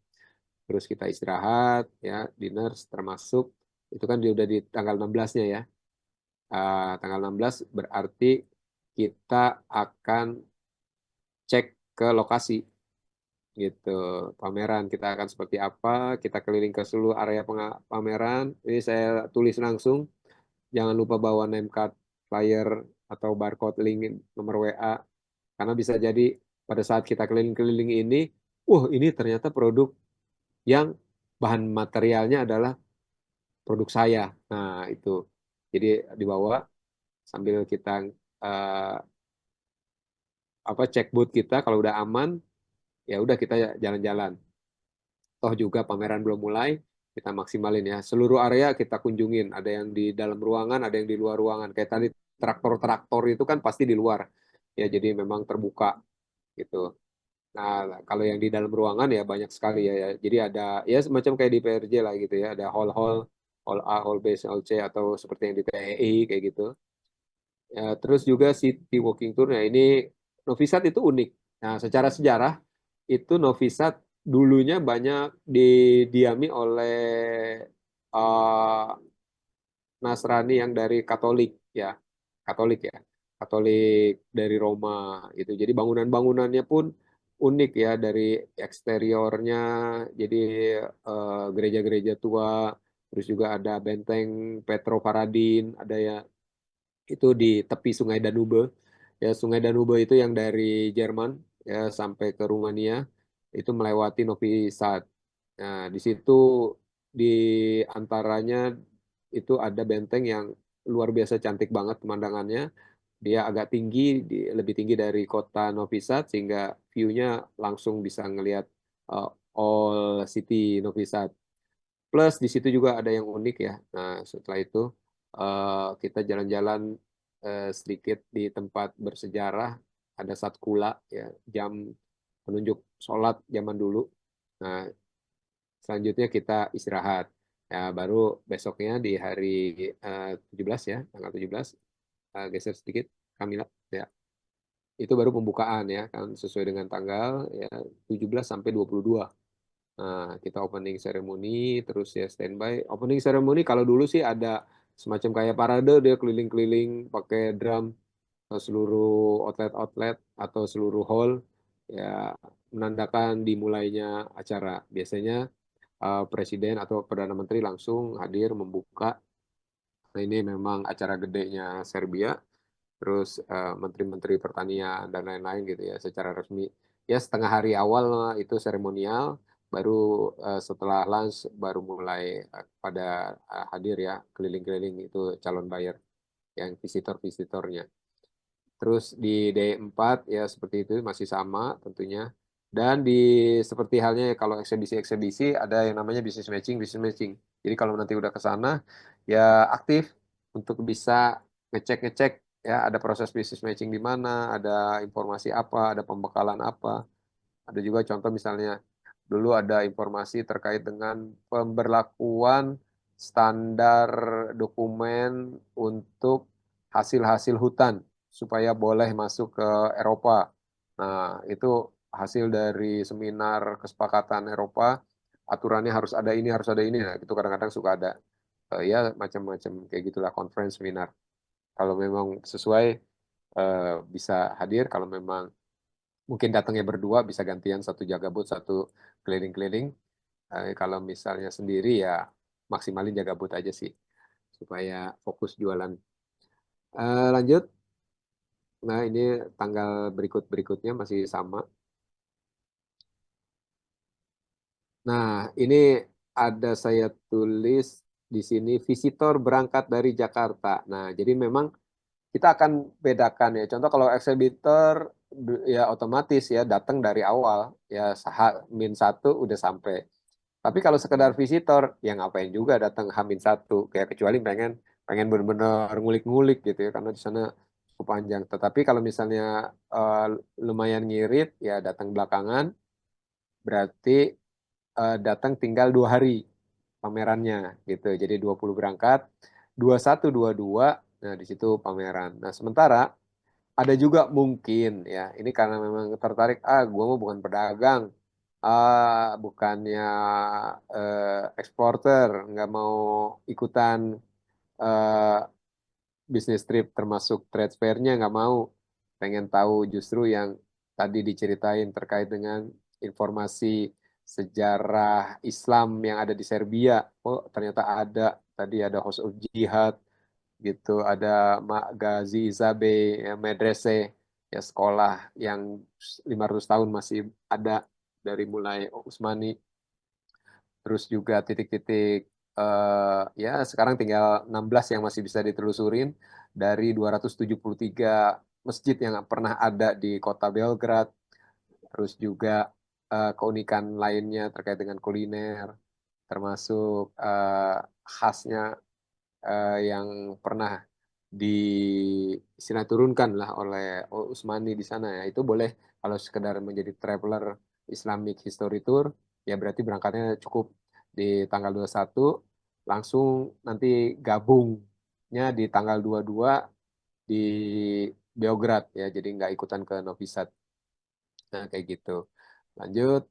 S2: terus kita istirahat ya, dinner termasuk. Itu kan udah di tanggal 16-nya ya. Tanggal 16 berarti kita akan cek ke lokasi gitu, pameran kita akan seperti apa, kita keliling ke seluruh area pameran. Ini saya tulis langsung, jangan lupa bawa name card, flyer, atau barcode link nomor WA, karena bisa jadi pada saat kita keliling-keliling ini, ini ternyata produk yang bahan materialnya adalah produk saya. Nah itu, jadi dibawa sambil kita cek booth kita, kalau udah aman ya udah kita jalan-jalan. Toh juga pameran belum mulai, kita maksimalin ya. Seluruh area kita kunjungin. Ada yang di dalam ruangan, ada yang di luar ruangan. Kayak tadi traktor-traktor itu kan pasti di luar. Ya, jadi memang terbuka gitu. Nah, kalau yang di dalam ruangan ya banyak sekali ya. Jadi ada ya semacam kayak di PRJ lah gitu ya. Ada hall-hall, hall A, hall B, hall C, atau seperti yang di TEI kayak gitu. Ya, terus juga City Walking Tour. Nah, ini Novi Sad itu unik. Nah, secara sejarah itu Novi Sad dulunya banyak didiami oleh uh, Nasrani yang dari Katolik ya, Katolik ya, Katolik dari Roma gitu. Jadi bangunan-bangunannya pun unik ya, dari eksteriornya. Jadi gereja-gereja tua, terus juga ada benteng Petrovaradin, ada ya itu di tepi Sungai Danube. Ya, Sungai Danube itu yang dari Jerman ya sampai ke Rumania itu melewati Novi Sad. Nah, di situ di antaranya itu ada benteng yang luar biasa cantik banget pemandangannya. Dia agak tinggi, lebih tinggi dari kota Novi Sad, sehingga view-nya langsung bisa ngelihat all city Novi Sad. Plus di situ juga ada yang unik ya. Nah, setelah itu kita jalan-jalan sedikit di tempat bersejarah. Ada Satkula ya, jam penunjuk sholat zaman dulu. Nah, selanjutnya kita istirahat. Ya, baru besoknya di hari 17 ya, tanggal 17, geser sedikit, Kamila. Ya, itu baru pembukaan ya, kan sesuai dengan tanggal ya 17 sampai 22. Nah, kita opening ceremony, terus ya standby. Opening ceremony kalau dulu sih ada semacam kayak parade, dia keliling-keliling pakai drum ke seluruh outlet-outlet atau seluruh hall, ya menandakan dimulainya acara. Biasanya presiden atau perdana menteri langsung hadir membuka. Nah, ini memang acara gedenya Serbia. Terus menteri-menteri pertanian dan lain-lain gitu ya secara resmi. Ya setengah hari awal itu seremonial, baru setelah lunch baru mulai pada hadir ya keliling-keliling itu calon buyer yang visitor-visitornya. Terus di D4 ya seperti itu masih sama tentunya. Dan seperti halnya kalau eksebisi-eksebisi ada yang namanya business matching, business matching. Jadi kalau nanti udah ke sana ya aktif untuk bisa ngecek-ngecek ya ada proses business matching di mana, ada informasi apa, ada pembekalan apa. Ada juga contoh misalnya dulu ada informasi terkait dengan pemberlakuan standar dokumen untuk hasil-hasil hutan supaya boleh masuk ke Eropa. Nah, itu hasil dari seminar kesepakatan Eropa, aturannya harus ada ini, harus ada ini. Nah, itu kadang-kadang suka ada ya macam-macam kayak gitulah conference seminar. Kalau memang sesuai bisa hadir, kalau memang mungkin datangnya berdua bisa gantian satu jaga booth, satu keliling-keliling. Kalau misalnya sendiri ya maksimalin jaga booth aja sih supaya fokus jualan. Lanjut. Nah, ini tanggal berikut-berikutnya masih sama. Nah, ini ada saya tulis di sini visitor berangkat dari Jakarta. Nah, jadi memang kita akan bedakan ya. Contoh kalau exhibitor ya otomatis ya datang dari awal ya H-1 udah sampai. Tapi kalau sekedar visitor ya ngapain juga datang H-1 kayak kecuali pengen pengen benar-benar ngulik-ngulik gitu ya karena di sana cukup panjang. Tetapi kalau misalnya eh, lumayan ngirit ya datang belakangan berarti datang tinggal 2 hari pamerannya gitu. Jadi 20 berangkat, 21, 22, nah di situ pameran. Nah sementara ada juga mungkin ya, ini karena memang tertarik, gua mau bukan pedagang, bukannya eksporter, nggak mau ikutan eh, bisnis trip termasuk trade fair-nya nggak mau. Pengen tahu justru yang tadi diceritain terkait dengan informasi sejarah Islam yang ada di Serbia. Oh, ternyata ada. Tadi ada House of Jihad gitu, ada Gazi Izabe, ya, medrese, ya sekolah yang 500 tahun masih ada dari mulai Utsmani. Terus juga titik-titik ya sekarang tinggal 16 yang masih bisa ditelusurin dari 273 masjid yang pernah ada di kota Belgrad. Terus juga keunikan lainnya terkait dengan kuliner, termasuk khasnya yang pernah turunkan lah oleh Utsmani di sana ya. Itu boleh kalau sekedar menjadi traveler Islamic History Tour, ya berarti berangkatnya cukup di tanggal 21, langsung nanti gabungnya di tanggal 22 di Beograd ya, jadi nggak ikutan ke Novi Sad. Nah, kayak gitu. Lanjut.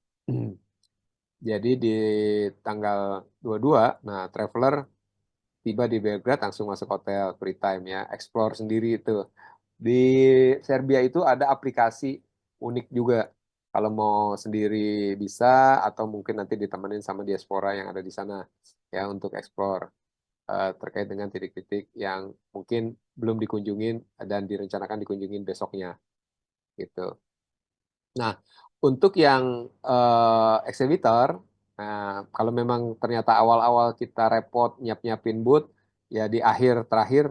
S2: Jadi di tanggal 22, nah traveler tiba di Belgrad langsung masuk hotel free time ya, explore sendiri itu. Di Serbia itu ada aplikasi unik juga. Kalau mau sendiri bisa atau mungkin nanti ditemenin sama diaspora yang ada di sana ya untuk explore terkait dengan titik-titik yang mungkin belum dikunjungin dan direncanakan dikunjungin besoknya gitu. Nah, untuk yang exhibitor, nah kalau memang ternyata awal-awal kita repot nyiapin booth, ya di akhir terakhir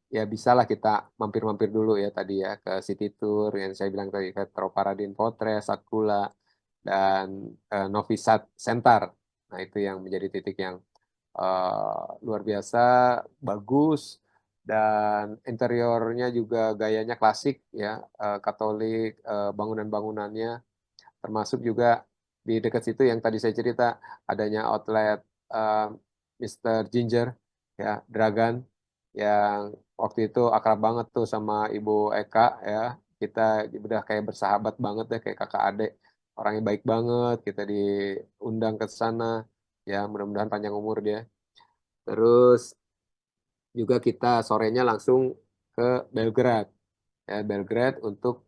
S2: ya bisalah kita mampir-mampir dulu ya tadi ya ke City Tour yang saya bilang tadi, ke Troparadin Potres, Sakula, dan Novi Sad Center. Nah itu yang menjadi titik yang luar biasa bagus, dan interiornya juga gayanya klasik ya, Katolik, bangunan-bangunannya, termasuk juga di dekat situ yang tadi saya cerita adanya outlet Mr. Ginger ya, Dragan, yang waktu itu akrab banget tuh sama Ibu Eka ya, kita udah kayak bersahabat banget deh, kayak kakak adik, orangnya baik banget, kita diundang ke sana ya, mudah-mudahan panjang umur dia. Terus juga kita sorenya langsung ke Belgrade ya, Belgrade untuk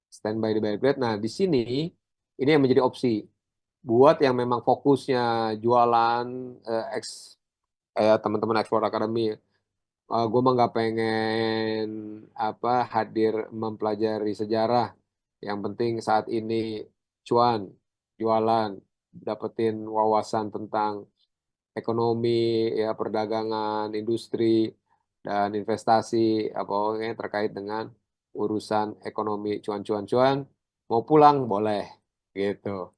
S2: standby di Belgrade. Nah di sini ini yang menjadi opsi buat yang memang fokusnya jualan, teman-teman Explore Academy. Gue mah nggak pengen hadir mempelajari sejarah. Yang penting saat ini cuan, jualan, dapetin wawasan tentang ekonomi, ya perdagangan, industri, dan investasi, pokoknya terkait dengan urusan ekonomi, cuan, mau pulang boleh, gitu.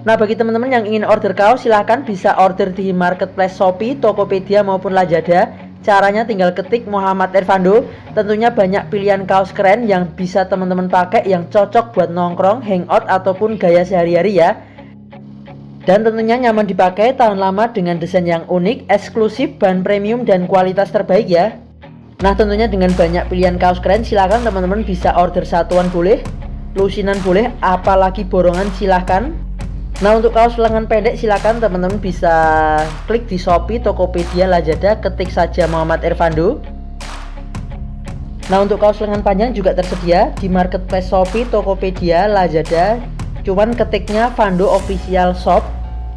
S10: Nah, bagi teman-teman yang ingin order kaos, silahkan bisa order di marketplace Shopee, Tokopedia maupun Lazada. Caranya tinggal ketik Muhammad Irfando. Tentunya banyak pilihan kaos keren yang bisa teman-teman pakai, yang cocok buat nongkrong, hangout, ataupun gaya sehari-hari ya. Dan tentunya nyaman dipakai, tahan lama dengan desain yang unik, eksklusif, bahan premium, dan kualitas terbaik ya. Nah, tentunya dengan banyak pilihan kaos keren, silahkan teman-teman bisa order satuan boleh, lusinan boleh, apalagi borongan silahkan. Nah, untuk kaos lengan pendek silahkan teman-teman bisa klik di Shopee, Tokopedia, Lazada, ketik saja Muhammad Irfando. Nah, untuk kaos lengan panjang juga tersedia di marketplace Shopee, Tokopedia, Lazada. Cuman ketiknya Fando Official Shop.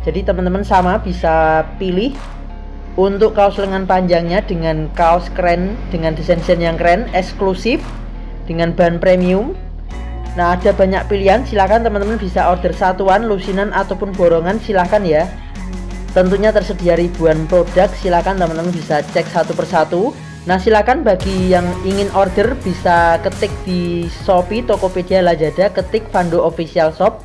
S10: Jadi teman-teman sama bisa pilih untuk kaos lengan panjangnya dengan kaos keren, dengan desain-desain yang keren, eksklusif, dengan bahan premium. Nah, ada banyak pilihan, silahkan teman-teman bisa order satuan, lusinan, ataupun borongan, silahkan ya. Tentunya tersedia ribuan produk, silahkan teman-teman bisa cek satu persatu. Nah, silahkan bagi yang ingin order bisa ketik di Shopee, Tokopedia, Lazada, ketik Fando Official Shop.